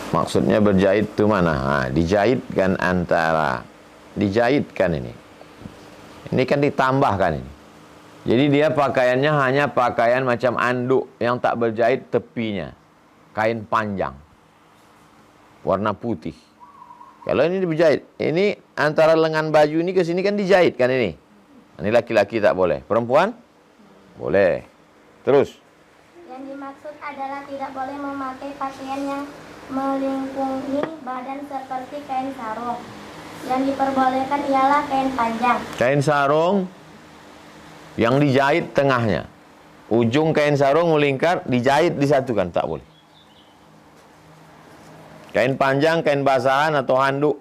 Maksudnya berjahit itu mana? Nah, dijahitkan antara. Dijahitkan ini. Ini kan ditambahkan ini. Jadi dia pakaiannya hanya pakaian macam anduk yang tak berjahit tepinya. Kain panjang. Warna putih. Kalau ini berjahit, ini antara lengan baju ini ke sini kan dijahit kan ini. Ini laki-laki tak boleh. Perempuan? Boleh. Terus? Yang dimaksud adalah tidak boleh memakai pakaian yang melingkungi badan seperti kain sarung. Yang diperbolehkan ialah kain panjang. Kain sarung yang dijahit tengahnya. Ujung kain sarung melingkar, dijahit disatukan, tak boleh. Kain panjang, kain basahan atau handuk.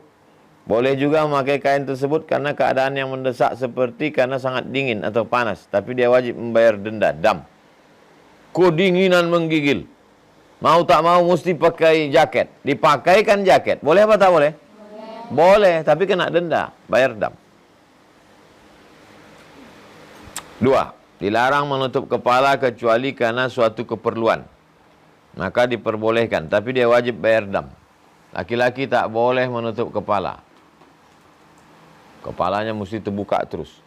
Boleh juga memakai kain tersebut karena keadaan yang mendesak seperti karena sangat dingin atau panas. Tapi dia wajib membayar denda, dam. Kedinginan menggigil. Mau tak mau mesti pakai jaket. Dipakaikan jaket. Boleh apa tak boleh? Boleh, tapi kena denda, bayar dam. 2. Dilarang menutup kepala kecuali karena suatu keperluan. Maka diperbolehkan, tapi dia wajib bayar dam. Laki-laki tak boleh menutup kepala. Kepalanya mesti terbuka terus.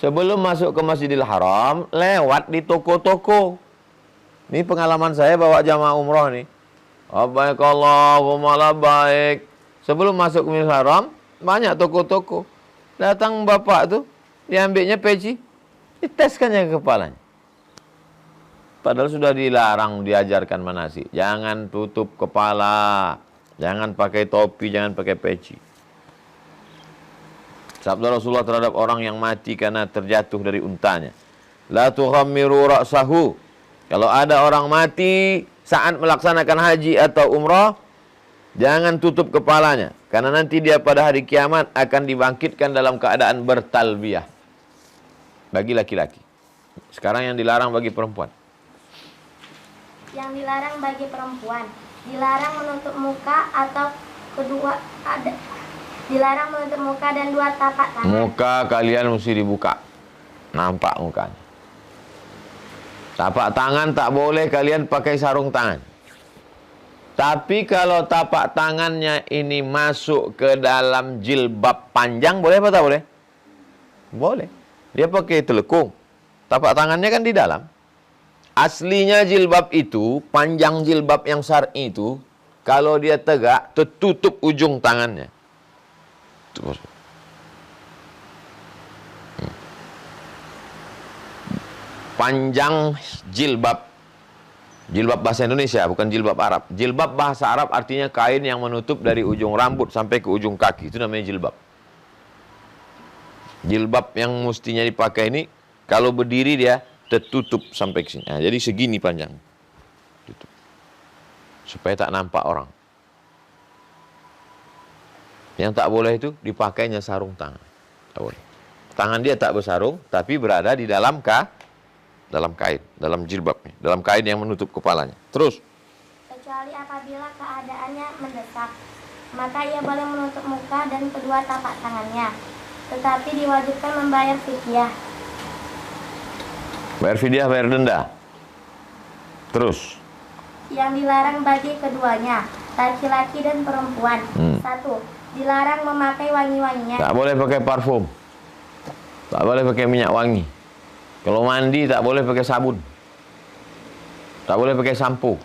Sebelum masuk ke Masjidil Haram, lewat di toko-toko. Ini pengalaman saya bawa jamaah umroh nih. Labbaik Allahumma labbaik. Sebelum masuk ke Masjidil Haram, banyak toko-toko. Datang bapak tu, diambilnya peci, diteskannya ke kepalanya. Padahal sudah dilarang diajarkan manasik. Jangan tutup kepala, jangan pakai topi, jangan pakai peci. Sabda Rasulullah terhadap orang yang mati karena terjatuh dari untanya. La tuhammiru ra'sahu. Kalau ada orang mati saat melaksanakan haji atau umrah, jangan tutup kepalanya. Karena nanti dia pada hari kiamat akan dibangkitkan dalam keadaan bertalbiyah. Bagi laki-laki. Sekarang yang dilarang bagi perempuan. Yang dilarang bagi perempuan, dilarang menutup muka atau dilarang menutup muka dan dua tapak tangan. Muka kalian mesti dibuka, nampak mukanya. Tapak tangan tak boleh kalian pakai sarung tangan. Tapi kalau tapak tangannya ini masuk ke dalam jilbab panjang, boleh apa tak boleh? Boleh. Dia pakai telekung. Tapak tangannya kan di dalam. Aslinya jilbab itu, panjang jilbab yang syar'i itu, kalau dia tegak, tertutup ujung tangannya. Panjang jilbab. Jilbab bahasa Indonesia, bukan jilbab Arab. Jilbab bahasa Arab artinya kain yang menutup dari ujung rambut sampai ke ujung kaki. Itu namanya jilbab. Jilbab yang mestinya dipakai ini, kalau berdiri dia tertutup sampai ke sini. Nah, jadi segini panjang. Tutup. Supaya tak nampak orang. Yang tak boleh itu dipakainya sarung tangan. Tak boleh. Tangan dia tak bersarung, tapi berada di dalam kain, dalam jilbabnya, dalam kain yang menutup kepalanya. Terus. Kecuali apabila keadaannya mendesak, maka ia boleh menutup muka dan kedua tapak tangannya. Tetapi diwajibkan membayar fidyah. Bayar fidyah, bayar denda. Terus. Yang dilarang bagi keduanya, laki-laki dan perempuan. 1. Dilarang memakai wangi-wangian. Tak boleh pakai parfum. Tak boleh pakai minyak wangi. Kalau mandi tak boleh pakai sabun. Tak boleh pakai sampo.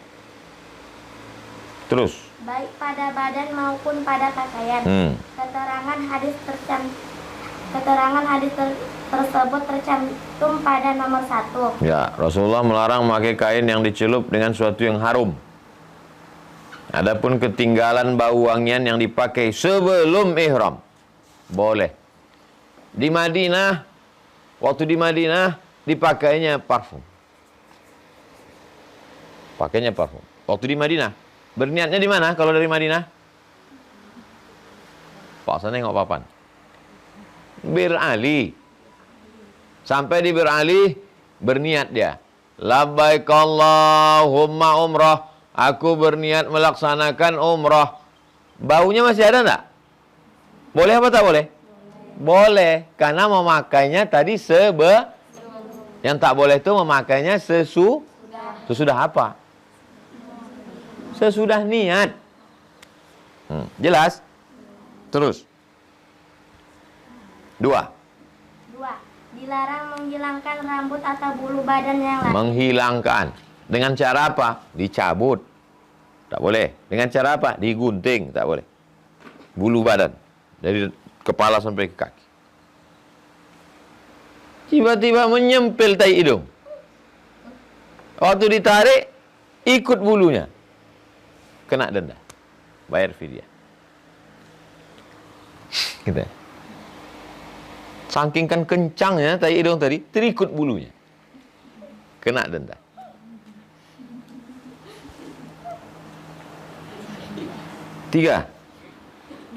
Terus. Baik pada badan maupun pada pakaian. Keterangan hadis tersebut tercantum pada nomor 1. Ya, Rasulullah melarang memakai kain yang dicelup dengan sesuatu yang harum. Adapun ketinggalan bau wangian yang dipakai sebelum ihram, boleh. Di Madinah, waktu di Madinah dipakainya parfum. Pakainya parfum. Waktu di Madinah, berniatnya di mana kalau dari Madinah? Pak sana nengok papan. Bir Ali. Sampai di Bir Ali, berniat dia. Labbaik Allahumma umrah. Aku berniat melaksanakan umrah. Baunya masih ada enggak? Boleh apa tak boleh? Boleh. Karena memakainya tadi yang tak boleh itu memakainya sesudah apa? Sesudah niat. Jelas? Terus. 2. Dilarang menghilangkan rambut atau bulu badan yang lain. Menghilangkan. Dengan cara apa? Dicabut. Tak boleh. Dengan cara apa? Digunting. Tak boleh. Bulu badan. Dari kepala sampai ke kaki. Tiba-tiba menyempil tai hidung. Waktu ditarik, ikut bulunya. Kena denda. Bayar fidyah. Gitu. Saking kan kencangnya tai hidung tadi, terikut bulunya. Kena denda. 3.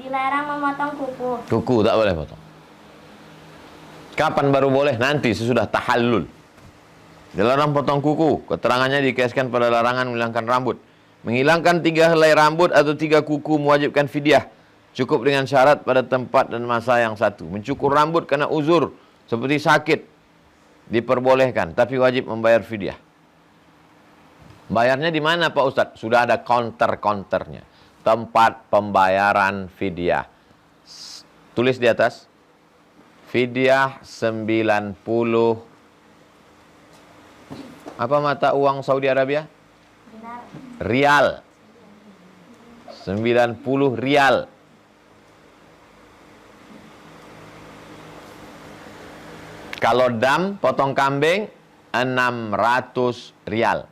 Dilarang memotong kuku. Kuku tak boleh potong. Kapan baru boleh? Nanti sesudah tahallul. Dilarang potong kuku. Keterangannya dikiaskan pada larangan menghilangkan rambut. Menghilangkan 3 helai rambut atau 3 kuku mewajibkan fidyah. Cukup dengan syarat pada tempat dan masa yang satu. Mencukur rambut karena uzur seperti sakit diperbolehkan, tapi wajib membayar fidyah. Bayarnya di mana Pak Ustadz? Sudah ada counter-counternya. Tempat pembayaran fidyah. Tulis di atas. Fidyah 90. Apa mata uang Saudi Arabia? Benar. Rial. 90 rial. Kalau dam, potong kambing, 600 rial.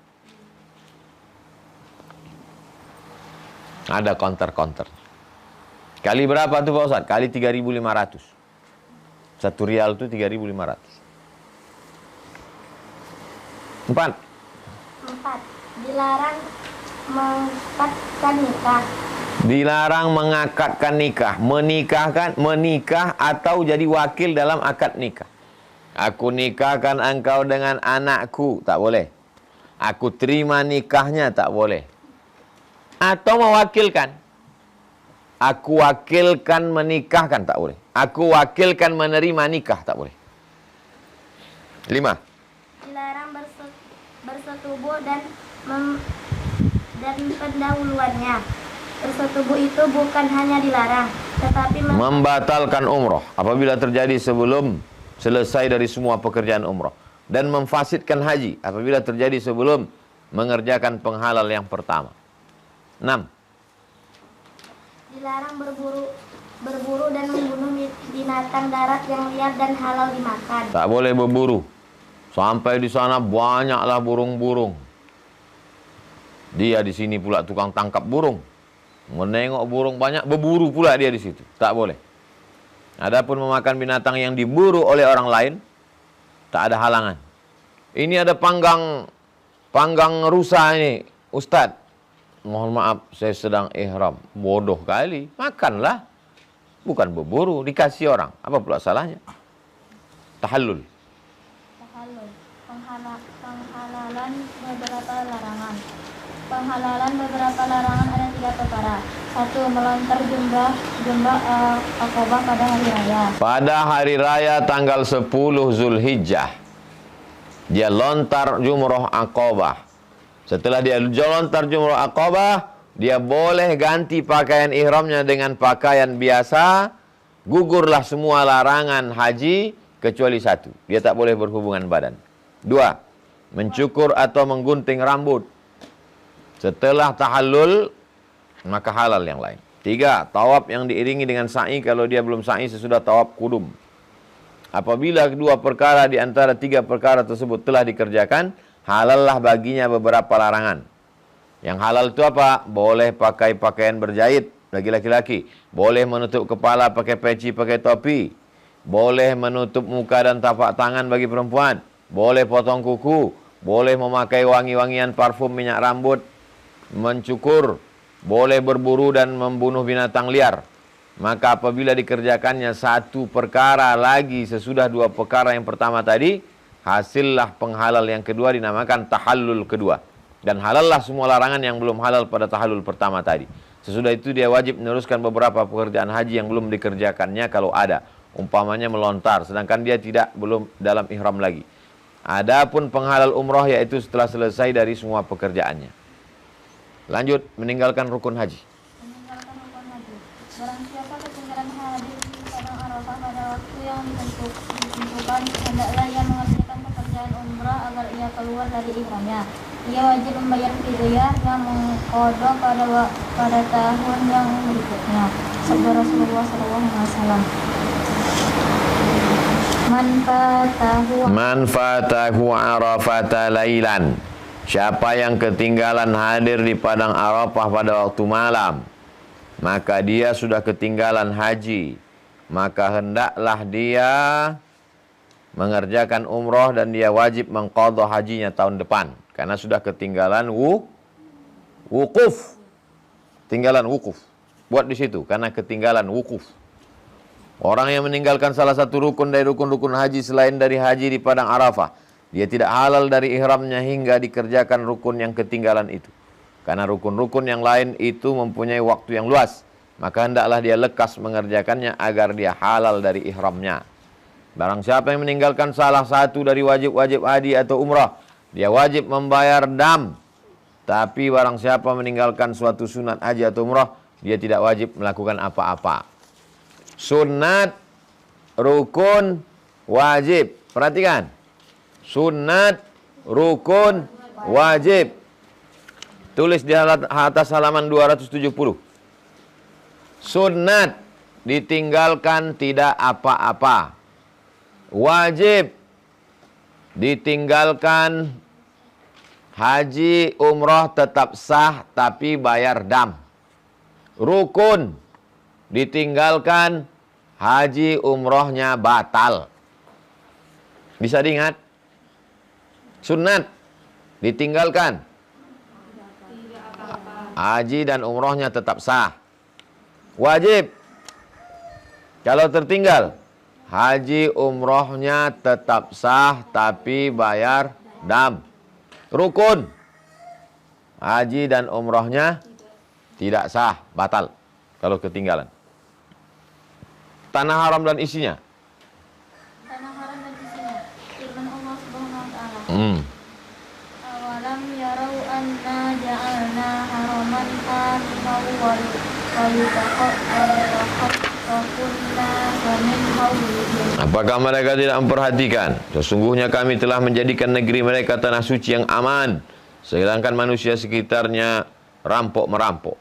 Ada counter-counter. Kali berapa tuh Pak Ustadz? Kali 3.500. 1 rial itu 3.500. 4. Dilarang mengakadkan nikah. Dilarang mengakadkan nikah. Menikah atau jadi wakil dalam akad nikah. Aku nikahkan engkau dengan anakku, tak boleh. Aku terima nikahnya, tak boleh. Atau mewakilkan. Aku wakilkan menikahkan, tak boleh. Aku wakilkan menerima nikah, tak boleh. 5. Dilarang bersetubuh dan pendahuluannya. Bersetubuh itu bukan hanya dilarang, tetapi membatalkan umroh apabila terjadi sebelum selesai dari semua pekerjaan umroh, dan memfasidkan haji apabila terjadi sebelum mengerjakan penghalal yang pertama. 6. Dilarang berburu dan membunuh binatang darat yang liar dan halal dimakan. Tak boleh berburu. Sampai di sana banyaklah burung-burung. Dia di sini pula tukang tangkap burung. Menengok burung banyak, berburu pula dia di situ. Tak boleh. Adapun memakan binatang yang diburu oleh orang lain, tak ada halangan. Ini ada panggang rusa ini, Ustadz. Mohon maaf, saya sedang ihram. Bodoh kali. Makanlah. Bukan berburu, dikasih orang. Apa pula salahnya? Tahallul. Penghalalan beberapa larangan. Penghalalan beberapa larangan ada 3 perkara. 1. Melontar jumrah Aqabah pada hari raya. Pada hari raya tanggal 10 Zulhijjah, dia lontar jumrah Aqabah. Setelah dia lontar jumrah Aqabah, dia boleh ganti pakaian ihramnya dengan pakaian biasa. Gugurlah semua larangan haji kecuali 1. Dia tak boleh berhubungan badan. 2. Mencukur atau menggunting rambut. Setelah tahallul, maka halal yang lain. 3. Tawaf yang diiringi dengan sa'i kalau dia belum sa'i sesudah tawaf kudum. Apabila kedua perkara di antara 3 perkara tersebut telah dikerjakan, halallah baginya beberapa larangan. Yang halal itu apa? Boleh pakai pakaian berjahit bagi laki-laki. Boleh menutup kepala pakai peci, pakai topi. Boleh menutup muka dan tapak tangan bagi perempuan. Boleh potong kuku. Boleh memakai wangi-wangian parfum minyak rambut. Mencukur. Boleh berburu dan membunuh binatang liar. Maka apabila dikerjakannya 1 perkara lagi sesudah 2 perkara yang pertama tadi, hasillah penghalal yang kedua dinamakan tahallul kedua. Dan halallah semua larangan yang belum halal pada tahallul pertama tadi. Sesudah itu dia wajib meneruskan beberapa pekerjaan haji yang belum dikerjakannya kalau ada. Umpamanya melontar, sedangkan dia belum dalam ihram lagi. Adapun penghalal umroh yaitu setelah selesai dari semua pekerjaannya. Lanjut, meninggalkan rukun haji. Meninggalkan rukun haji. Barang siapa ketinggalan haji di padang Arafah pada waktu yang ditentukan, hendaklah ia mengerjakan pekerjaan umrah agar ia keluar dari ihramnya. Ia wajib membayar fidyah yang mengqadha pada tahun yang berikutnya. Sabda Rasulullah SAW. Man fatahu Arafata lailan. Siapa yang ketinggalan hadir di padang Arafah pada waktu malam, maka dia sudah ketinggalan haji. Maka hendaklah dia mengerjakan umroh dan dia wajib mengqadha hajinya tahun depan. Karena sudah ketinggalan wukuf. Tinggalan wukuf. Buat di situ, karena ketinggalan wukuf. Orang yang meninggalkan salah satu rukun dari rukun-rukun haji selain dari haji di padang Arafah, dia tidak halal dari ihramnya hingga dikerjakan rukun yang ketinggalan itu. Karena rukun-rukun yang lain itu mempunyai waktu yang luas. Maka hendaklah dia lekas mengerjakannya agar dia halal dari ihramnya. Barang siapa yang meninggalkan salah satu dari wajib-wajib haji atau umrah, dia wajib membayar dam. Tapi barang siapa meninggalkan suatu sunat haji atau umrah, dia tidak wajib melakukan apa-apa. Sunat, rukun, wajib. Perhatikan. Sunat, rukun, wajib. Tulis di atas halaman 270. Sunat, ditinggalkan tidak apa-apa. Wajib ditinggalkan haji umroh tetap sah tapi bayar dam. Rukun ditinggalkan haji umrohnya batal. Bisa diingat? Sunat ditinggalkan haji dan umrohnya tetap sah. Wajib kalau tertinggal haji umrohnya tetap sah tapi bayar dam. Rukun haji dan umrohnya tidak sah, batal kalau ketinggalan. Tanah haram dan isinya. Tanah haram dan isinya. Firman Allah Subhanahu wa taala. Awalam yarau anna ja'alna haraman aminan wa yutaqabbala min hawlihim. Apakah mereka tidak memperhatikan? Sesungguhnya kami telah menjadikan negeri mereka tanah suci yang aman, sedangkan manusia sekitarnya rampok-merampok.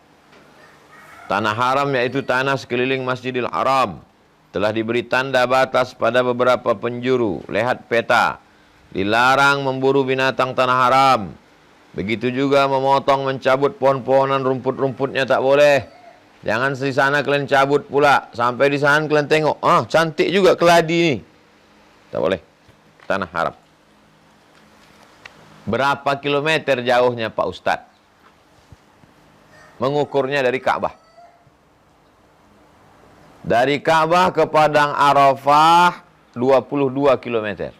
Tanah haram yaitu tanah sekeliling Masjidil Haram telah diberi tanda batas pada beberapa penjuru. Lihat peta. Dilarang memburu binatang tanah haram. Begitu juga memotong, mencabut pohon-pohonan, rumput-rumputnya tak boleh. Jangan di sana kalian cabut pula. Sampai di sana kalian tengok, cantik juga keladi ini. Tak boleh. Tanah haram. Berapa kilometer jauhnya Pak Ustadz? Mengukurnya dari Ka'bah. Dari Ka'bah ke Padang Arafah 22 km.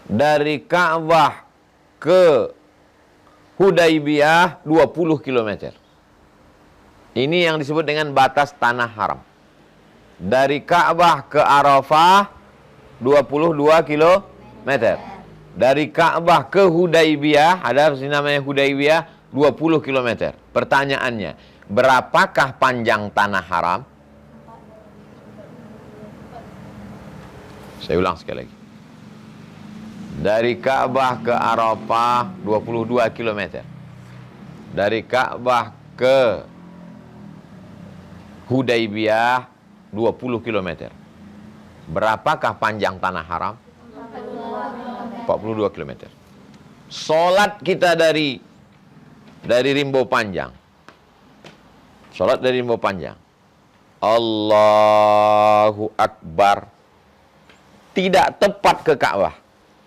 Dari Ka'bah ke Hudaibiyah 20 km. Ini yang disebut dengan batas tanah haram. Dari Ka'bah ke Arafah 22 km. Dari Ka'bah ke Hudaibiyah, ada namanya Hudaibiyah, 20 km. Pertanyaannya, berapakah panjang tanah haram? Saya ulang sekali lagi. Dari Ka'bah ke Arafah 22 km. Dari Ka'bah ke Hudaibiyah 20 km. Berapakah panjang tanah haram? 42 km. Salat kita dari Rimbo Panjang. Salat dari Rimbo Panjang. Allahu Akbar. Tidak tepat ke Ka'bah,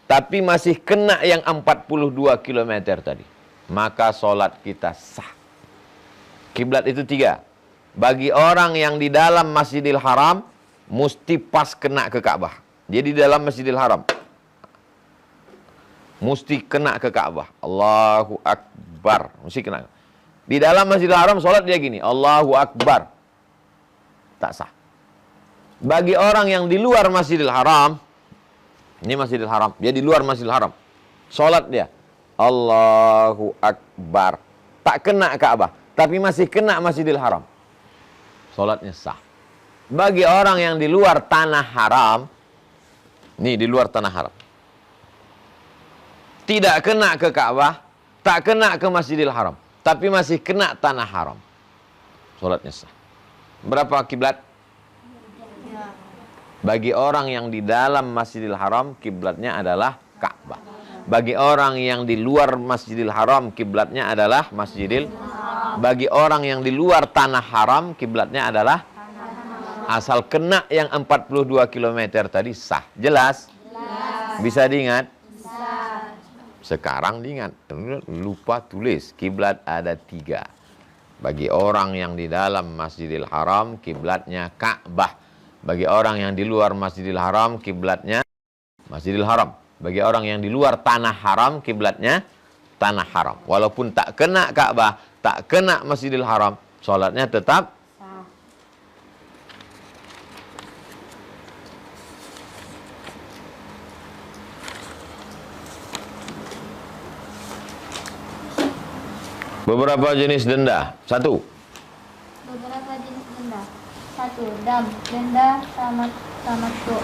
tapi masih kena yang 42 km tadi. Maka solat kita sah. Kiblat itu 3. Bagi orang yang di dalam Masjidil Haram, mesti pas kena ke Ka'bah. Jadi di dalam Masjidil Haram mesti kena ke Ka'bah. Allahu Akbar. Mesti kena. Di dalam Masjidil Haram solat dia gini, Allahu Akbar. Tak sah. Bagi orang yang di luar Masjidil Haram, ini Masjidil Haram, dia di luar Masjidil Haram, solat dia Allahu Akbar, tak kena Ka'bah, tapi masih kena Masjidil Haram, solatnya sah. Bagi orang yang di luar tanah haram, nih di luar tanah haram, tidak kena ke Ka'bah, tak kena ke Masjidil Haram, tapi masih kena tanah haram, solatnya sah. Berapa kiblat? Bagi orang yang di dalam Masjidil Haram, kiblatnya adalah Ka'bah. Bagi orang yang di luar Masjidil Haram, kiblatnya adalah Masjidil. Bagi orang yang di luar tanah haram, kiblatnya adalah asal kena yang 42 km tadi sah. Jelas? Bisa diingat? Sekarang diingat. Lupa tulis. Kiblat ada 3. Bagi orang yang di dalam Masjidil Haram, kiblatnya Ka'bah. Bagi orang yang di luar Masjidil Haram, kiblatnya Masjidil Haram. Bagi orang yang di luar tanah haram, kiblatnya tanah haram. Walaupun tak kena Ka'bah, tak kena Masjidil Haram, sholatnya tetap sah. Beberapa jenis denda. 1. Beberapa jenis denda. 1. Dam, denda tamattu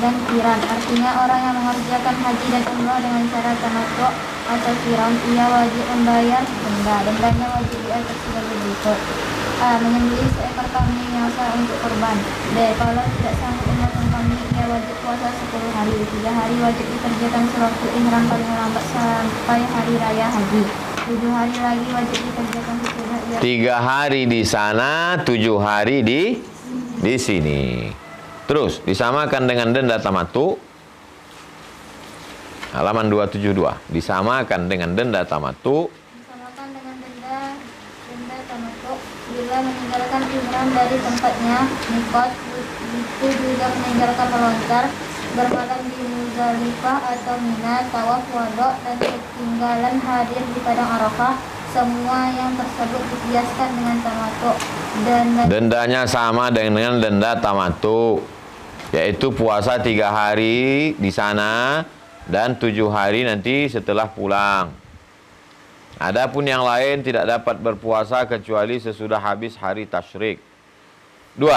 dan qiran. Artinya orang yang mengerjakan haji dan umrah dengan cara tamattu atau qiran, ia wajib membayar denda. Dendanya wajib diatur sebagai berikut. A. Menyembelih seekor kambing yang sah untuk kurban. B. Kalau tidak sanggup memotong kambing, ia wajib puasa 10 hari. 3 hari wajib dikerjakan sewaktu ihram paling lambat sampai hari raya haji. 7 hari lagi wajib dikerjakan sesudah ia 3 hari di sana, 7 hari di sini. Terus disamakan dengan denda tamatu. Halaman 272. Disamakan dengan denda tamatu. disamakan dengan denda tamattu bila meninggalkan ihram dari tempatnya mikot, itu juga meninggalkan melontar, bermalam di Muzdalifah atau Mina, tawaf wada, dan ketinggalan hadir di padang Arafah. Semua yang tersebut dikiaskan dengan tamattu. Dendanya sama dengan denda tamatu, yaitu puasa 3 hari di sana dan 7 hari nanti setelah pulang. Adapun yang lain tidak dapat berpuasa kecuali sesudah habis hari tasyrik. 2.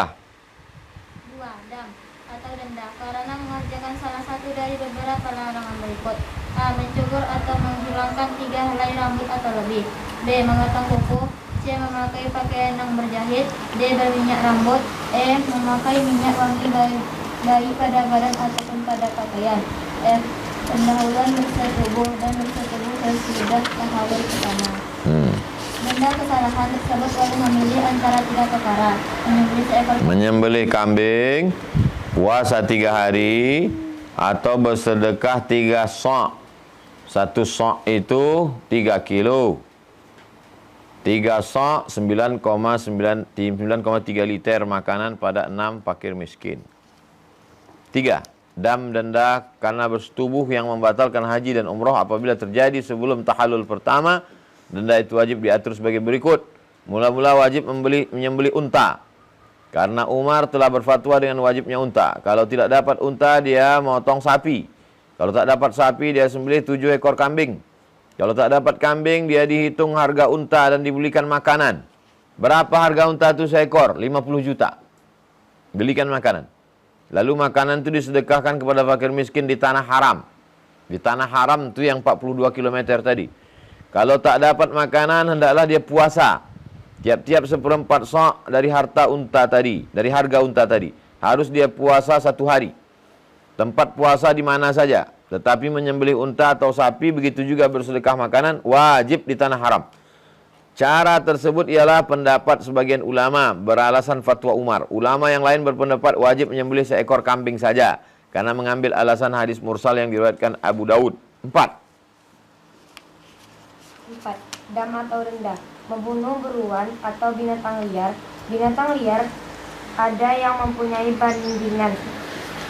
Dam atau denda karena mengerjakan salah satu dari beberapa larangan berikut. A. Mencukur atau menghilangkan 3 helai rambut atau lebih. B. Memotong kuku. C. Memakai pakaian yang berjahit. D. Berminyak rambut. E. Memakai minyak wangi bayi pada badan ataupun pada pakaian. F. Pendahuluan bersetubuh dan bersetubuh sesudah tahawul pertama. Denda kesalahan tersebut boleh memilih antara 3 perkara. Menyembelih seekor Menyembelih kambing, puasa 3 hari, atau bersedekah 3 sa'. 1 sa' itu 3 kilo. 3 sa' 9,3 liter makanan pada 6 fakir miskin. 3. Dam denda karena bersetubuh yang membatalkan haji dan umroh apabila terjadi sebelum tahallul pertama. Denda itu wajib diatur sebagai berikut. Mula-mula wajib menyembelih unta, karena Umar telah berfatwa dengan wajibnya unta. Kalau tidak dapat unta, dia motong sapi. Kalau tak dapat sapi, dia sembelih 7 ekor kambing. Kalau tak dapat kambing, dia dihitung harga unta dan dibelikan makanan. Berapa harga unta itu seekor? 50 juta. Belikan makanan. Lalu makanan itu disedekahkan kepada fakir miskin di tanah haram. Di tanah haram itu yang 42 km tadi. Kalau tak dapat makanan, hendaklah dia puasa. Tiap-tiap 1/4 sa' dari harta unta tadi, dari harga unta tadi. Harus dia puasa 1 hari. Tempat puasa di mana saja. Tetapi menyembelih unta atau sapi, begitu juga bersedekah makanan, wajib di tanah haram. Cara tersebut ialah pendapat sebagian ulama beralasan fatwa Umar. Ulama yang lain berpendapat wajib menyembelih seekor kambing saja, karena mengambil alasan hadis mursal yang diriwayatkan Abu Daud. 4. Dam atau denda. Membunuh beruang atau binatang liar. Binatang liar ada yang mempunyai bandingan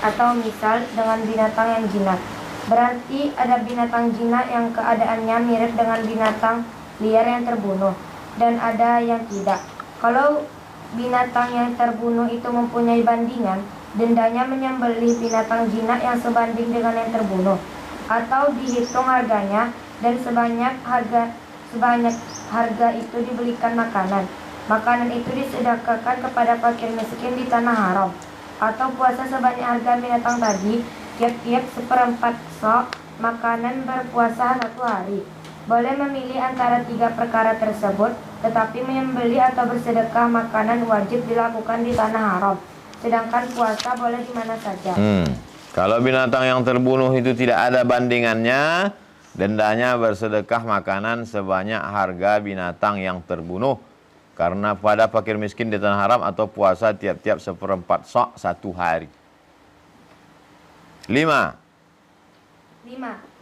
atau misal dengan binatang yang jinak. Berarti ada binatang jinak yang keadaannya mirip dengan binatang liar yang terbunuh, dan ada yang tidak. Kalau binatang yang terbunuh itu mempunyai bandingan, dendanya menyembelih binatang jinak yang sebanding dengan yang terbunuh, atau dihitung harganya, dan sebanyak harga itu dibelikan makanan. Makanan itu disedekahkan kepada fakir miskin di tanah haram. Atau puasa sebanyak harga binatang tadi, tiap-tiap 1/4 sa' makanan berpuasa 1 hari. Boleh memilih antara 3 perkara tersebut, tetapi menyembelih atau bersedekah makanan wajib dilakukan di tanah haram. Sedangkan puasa boleh di mana saja. Kalau binatang yang terbunuh itu tidak ada bandingannya, dendanya bersedekah makanan sebanyak harga binatang yang terbunuh. Karena pada fakir miskin di tanah haram, atau puasa tiap-tiap 1/4 sa' 1 hari. 5.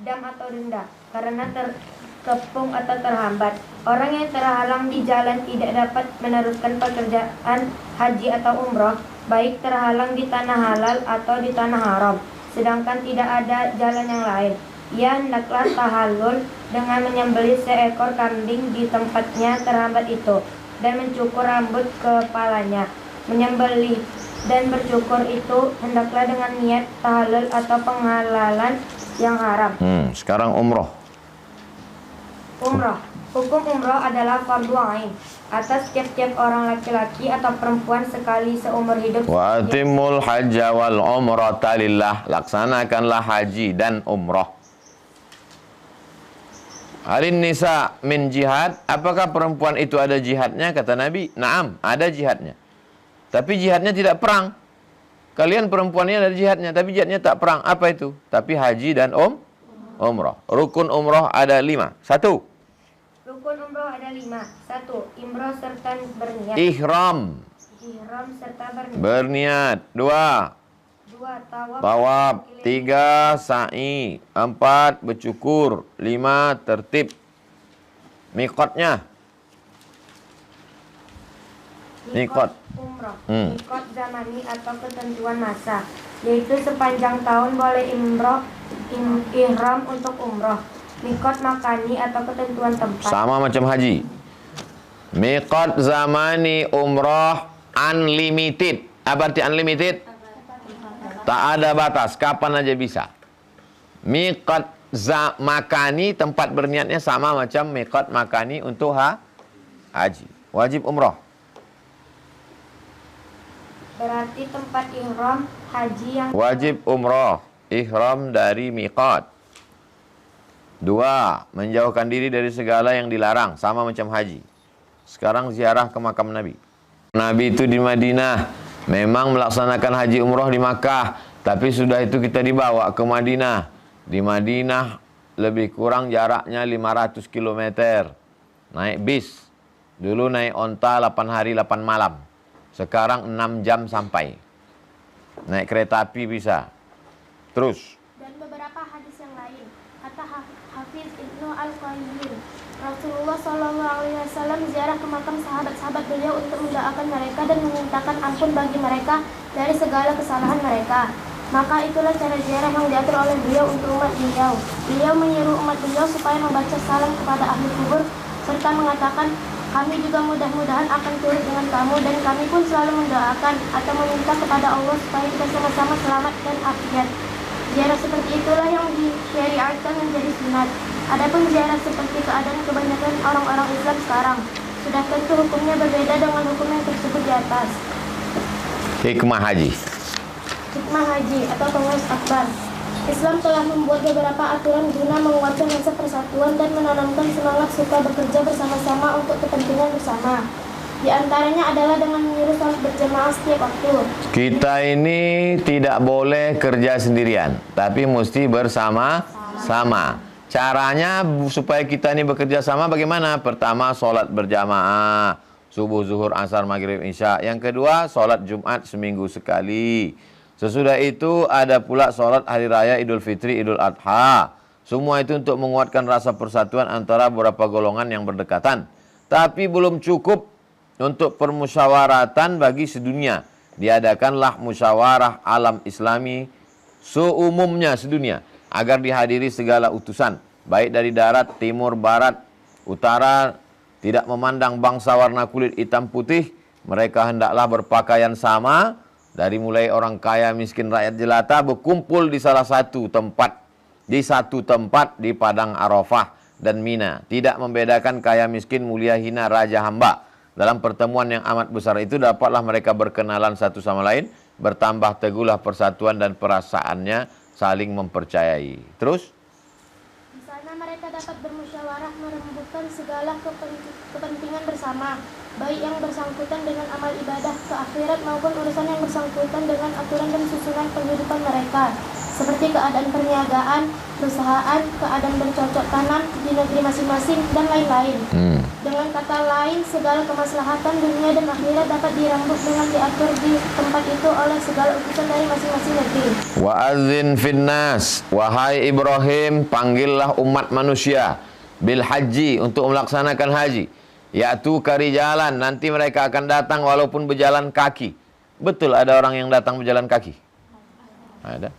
Dam atau denda karena terkepung atau terhambat. Orang yang terhalang di jalan tidak dapat meneruskan pekerjaan haji atau umroh, baik terhalang di tanah halal atau di tanah haram, sedangkan tidak ada jalan yang lain. Ia hendaklah tahallul dengan menyembelih seekor kambing di tempatnya terhambat itu, dan mencukur rambut kepalanya. Menyembelih dan bercukur itu hendaklah dengan niat tahallul atau penghalalan yang haram. Sekarang umroh. Hukum umroh adalah fardu ain atas tiap-tiap orang laki-laki atau perempuan sekali seumur hidup. Wa atimul hajja wal umrata lillah. Laksanakanlah haji dan umroh Halin nisa min jihad, apakah perempuan itu ada jihadnya? Kata Nabi, naam, ada jihadnya. Tapi jihadnya tidak perang. Kalian perempuannya ada jihadnya, tapi jihadnya tak perang. Apa itu? Tapi haji dan umrah. Rukun umrah ada 5. 1. Rukun umroh ada 5. 1. Imroh serta berniat. Ihram. Ihram serta berniat. Berniat. 2. 2. Tawaf. 3. Sa'i. 4. Bercukur. 5. Tertib. Miqatnya. Miqat. Umroh. Miqat zamani atau ketentuan masa, yaitu sepanjang tahun boleh ihram untuk umroh. Miqat makani atau ketentuan tempat. Sama macam haji. Miqat zamani umroh unlimited. Apa arti unlimited? Tak ada batas, kapan aja bisa. Miqat makani, tempat berniatnya sama macam miqat makani untuk haji. Wajib umroh. Berarti tempat ihram haji yang Wajib umroh, ihram dari miqat. 2. Menjauhkan diri dari segala yang dilarang, sama macam haji. Sekarang ziarah ke makam Nabi. Nabi itu di Madinah, memang melaksanakan haji umroh di Makkah, tapi sudah itu kita dibawa ke Madinah. Di Madinah lebih kurang jaraknya 500 km. Naik bis. Dulu naik onta 8 hari 8 malam. Sekarang 6 jam sampai. Naik kereta api bisa. Terus. dan beberapa hadis yang lain. Kata Hafiz Ibnu Al-Qayyim, Rasulullah SAW ziarah ke makam sahabat-sahabat beliau untuk mendoakan mereka dan memintakan ampun bagi mereka dari segala kesalahan mereka. Maka itulah cara ziarah yang diatur oleh beliau untuk umat beliau. Beliau menyuruh umat beliau supaya membaca salam kepada ahli kubur serta mengatakan, kami juga mudah-mudahan akan turut dengan kamu, dan kami pun selalu mendoakan atau meminta kepada Allah supaya kita sama-sama selamat dan afiat. Ziarah seperti itulah yang disyariatkan menjadi sunat. Adapun ziarah seperti keadaan kebanyakan orang-orang Islam sekarang, sudah tentu hukumnya berbeda dengan hukum yang tersebut di atas. Hikmah haji. Hikmah haji atau pengurus akbar. Islam telah membuat beberapa aturan guna menguatkan rasa persatuan dan menanamkan semangat suka bekerja bersama-sama untuk kepentingan bersama. Di antaranya adalah dengan menyuruh salat berjamaah setiap waktu. Kita ini tidak boleh kerja sendirian, tapi mesti bersama-sama. Caranya supaya kita ini bekerja sama bagaimana? Pertama, sholat berjamaah. Subuh, zuhur, asar, maghrib, isya. Yang kedua, sholat Jumat seminggu sekali. Sesudah itu ada pula sholat hari raya Idul Fitri, Idul Adha. Semua itu untuk menguatkan rasa persatuan antara beberapa golongan yang berdekatan. Tapi belum cukup untuk permusyawaratan bagi sedunia. Diadakanlah musyawarah alam Islami seumumnya sedunia, agar dihadiri segala utusan, baik dari darat, timur, barat, utara, tidak memandang bangsa warna kulit hitam putih. Mereka hendaklah berpakaian sama. Dari mulai orang kaya, miskin, rakyat jelata berkumpul di salah satu tempat. Di satu tempat di Padang Arafah dan Mina. Tidak membedakan kaya, miskin, mulia, hina, raja, hamba. Dalam pertemuan yang amat besar itu dapatlah mereka berkenalan satu sama lain. Bertambah teguhlah persatuan dan perasaannya saling mempercayai. Terus? Di sana mereka dapat bermusyawarah merembukkan segala kepentingan bersama, baik yang bersangkutan dengan amal ibadah ke akhirat maupun urusan yang bersangkutan dengan aturan dan susunan penghidupan mereka, seperti keadaan perniagaan, perusahaan, keadaan bercocok tanam di negeri masing-masing, dan lain-lain. Dengan kata lain, segala kemaslahatan dunia dan akhirat dapat dirembuk dengan diatur di tempat itu oleh segala utusan dari masing-masing negeri. Wa'adzin finnas, wahai Ibrahim, panggillah umat manusia bil haji, untuk melaksanakan haji. Yaitu kari jalan, nanti mereka akan datang walaupun berjalan kaki. Betul ada orang yang datang berjalan kaki? Ada.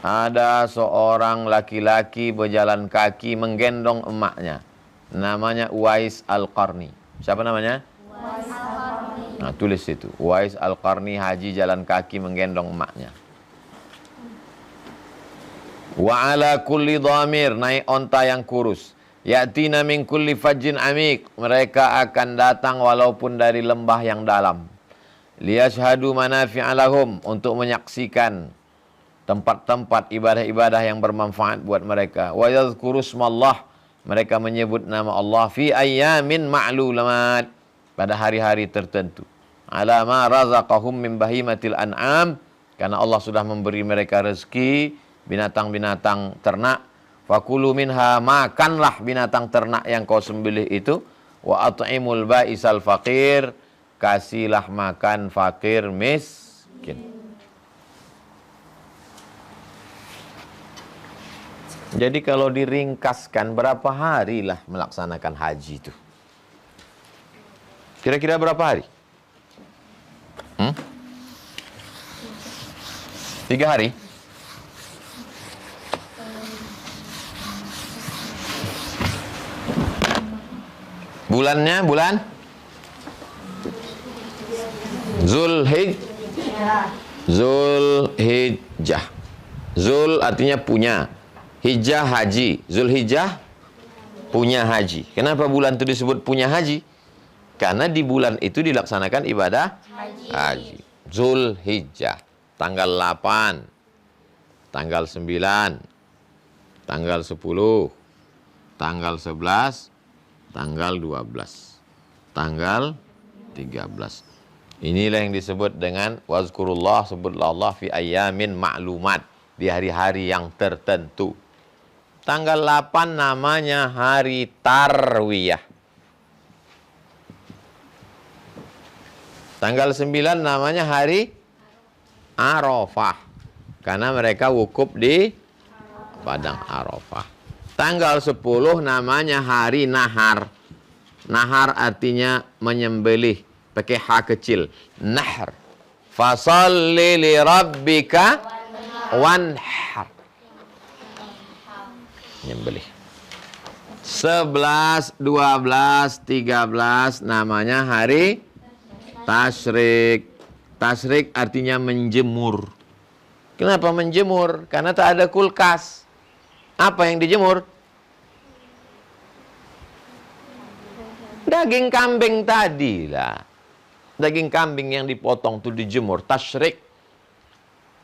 Ada seorang laki-laki berjalan kaki menggendong emaknya. Namanya Uwais Al-Qarni. Siapa namanya? Uwais Al-Qarni. Nah, tulis itu. Uwais Al-Qarni haji jalan kaki menggendong emaknya. Wa ala kulli dhamir, naik onta yang kurus. Ya'tina min kulli fajjin amik, mereka akan datang walaupun dari lembah yang dalam. Liyashhadu manafi'a lahum, untuk menyaksikan tempat-tempat ibadah-ibadah yang bermanfaat buat mereka. Wa yadhkuru ismallah Mereka menyebut nama Allah fi ayyamin ma'lumat, pada hari-hari tertentu. Ala ma razaqahum min bahimatil an'am, karena Allah sudah memberi mereka rezeki binatang-binatang ternak. Fakulu minha, makanlah binatang ternak yang kau sembelih itu. Wa at'imul ba'isal faqir, kasihlah makan fakir miskin. Jadi kalau diringkaskan, berapa hari lah melaksanakan haji itu? Kira-kira berapa hari? 3 hari? Bulannya bulan Zulhijjah. Zul artinya punya, hijjah haji. Zulhijjah punya haji. Kenapa bulan itu disebut punya haji? Karena di bulan itu dilaksanakan ibadah haji. Zulhijjah, tanggal 8, tanggal 9, tanggal 10, tanggal 11, tanggal 12, tanggal 13. Inilah yang disebut dengan wazkurullah, sebutlah Allah fi ayyamin ma'lumat, di hari-hari yang tertentu. Tanggal 8 namanya hari Tarwiyah. Tanggal 9 namanya hari Arafah, karena mereka wukuf di padang Arafah. Tanggal 10 namanya hari Nahar. Nahar artinya menyembelih, pakai ha kecil. Nahr. Fasalli li rabbika wanhar. Menyembelih. 11, 12, 13 namanya hari Tasyrik. Tasyrik artinya menjemur. Kenapa menjemur? Karena tak ada kulkas. Apa yang dijemur? Daging kambing tadi lah. Daging kambing yang dipotong itu dijemur. Tasyrik.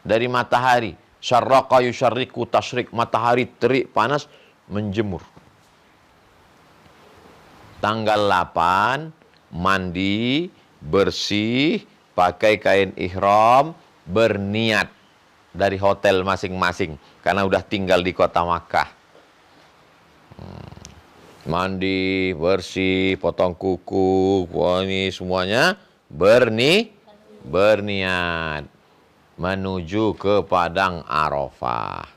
Dari matahari. Syarraqa yusyarriku tasyrik. Matahari terik panas, menjemur. Tanggal 8, mandi, bersih, pakai kain ihram, berniat dari hotel masing-masing. Karena udah tinggal di kota Makkah. Mandi, bersih, potong kuku, ini semuanya berniat menuju ke padang Arafah.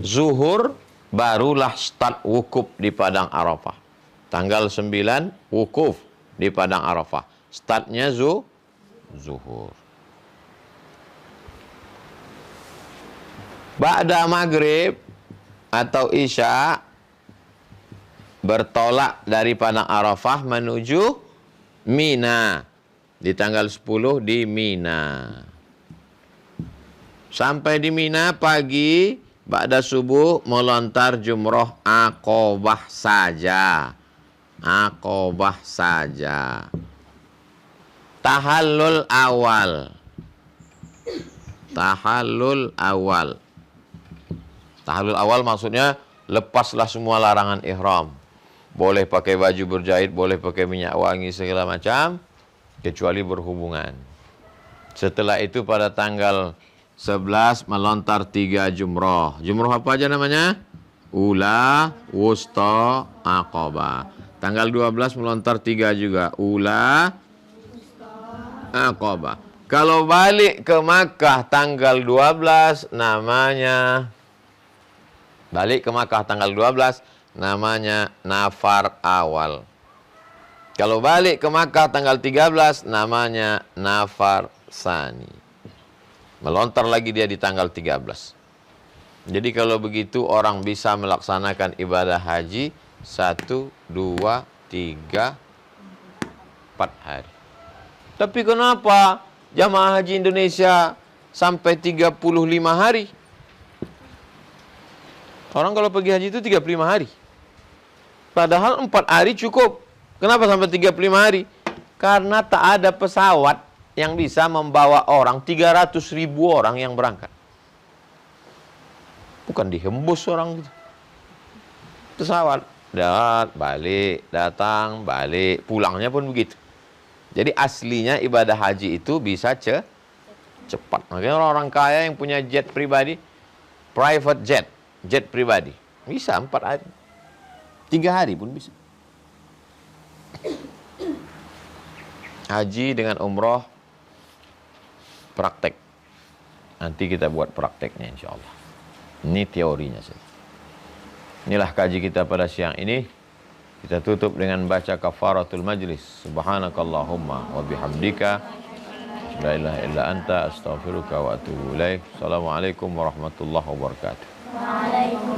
Zuhur barulah start wukuf di padang Arafah. Tanggal 9 wukuf di padang Arafah. Startnya zuhur. Ba'da maghrib atau isya bertolak dari padang Arafah menuju Mina. Di tanggal 10 di Mina. Sampai di Mina pagi, ba'da subuh melontar jumroh Aqobah saja. Aqobah saja. Tahallul awal. Tahallul awal. Tahallul awal maksudnya lepaslah semua larangan ihram. Boleh pakai baju berjahit, boleh pakai minyak wangi segala macam, kecuali berhubungan. Setelah itu pada tanggal 11 melontar 3 jumroh. Jumroh apa aja namanya? Ula, Wusta, Aqobah. Tanggal 12 melontar 3 juga. Ula, Aqobah. Kalau balik ke Makkah tanggal 12 namanya, balik ke Makkah tanggal 12 namanya nafar awal. Kalau balik ke Makkah tanggal 13 namanya nafar sani. Melontar lagi dia di tanggal 13. Jadi kalau begitu orang bisa melaksanakan ibadah haji 1, 2, 3, 4 hari. Tapi kenapa jamaah haji Indonesia sampai 35 hari? Orang kalau pergi haji itu 35 hari. Padahal 4 hari cukup. Kenapa sampai 35 hari? Karena tak ada pesawat yang bisa membawa orang 300.000 orang yang berangkat. Bukan dihembus orang gitu. Pesawat, datang, balik, pulangnya pun begitu. Jadi aslinya ibadah haji itu bisa cepat. Makanya orang kaya yang punya jet pribadi, private jet pribadi, bisa 4 hari, 3 hari pun bisa. Haji dengan umroh praktek. Nanti kita buat prakteknya insya Allah. Ini teorinya saja. Inilah kaji kita pada siang ini. Kita tutup dengan baca kafaratul majlis. Subhanakallahumma wa bihamdika la ilaha illa anta astaghfiruka wa atubu ilaik. Assalamualaikum warahmatullahi wabarakatuh. Waalaikumsalam.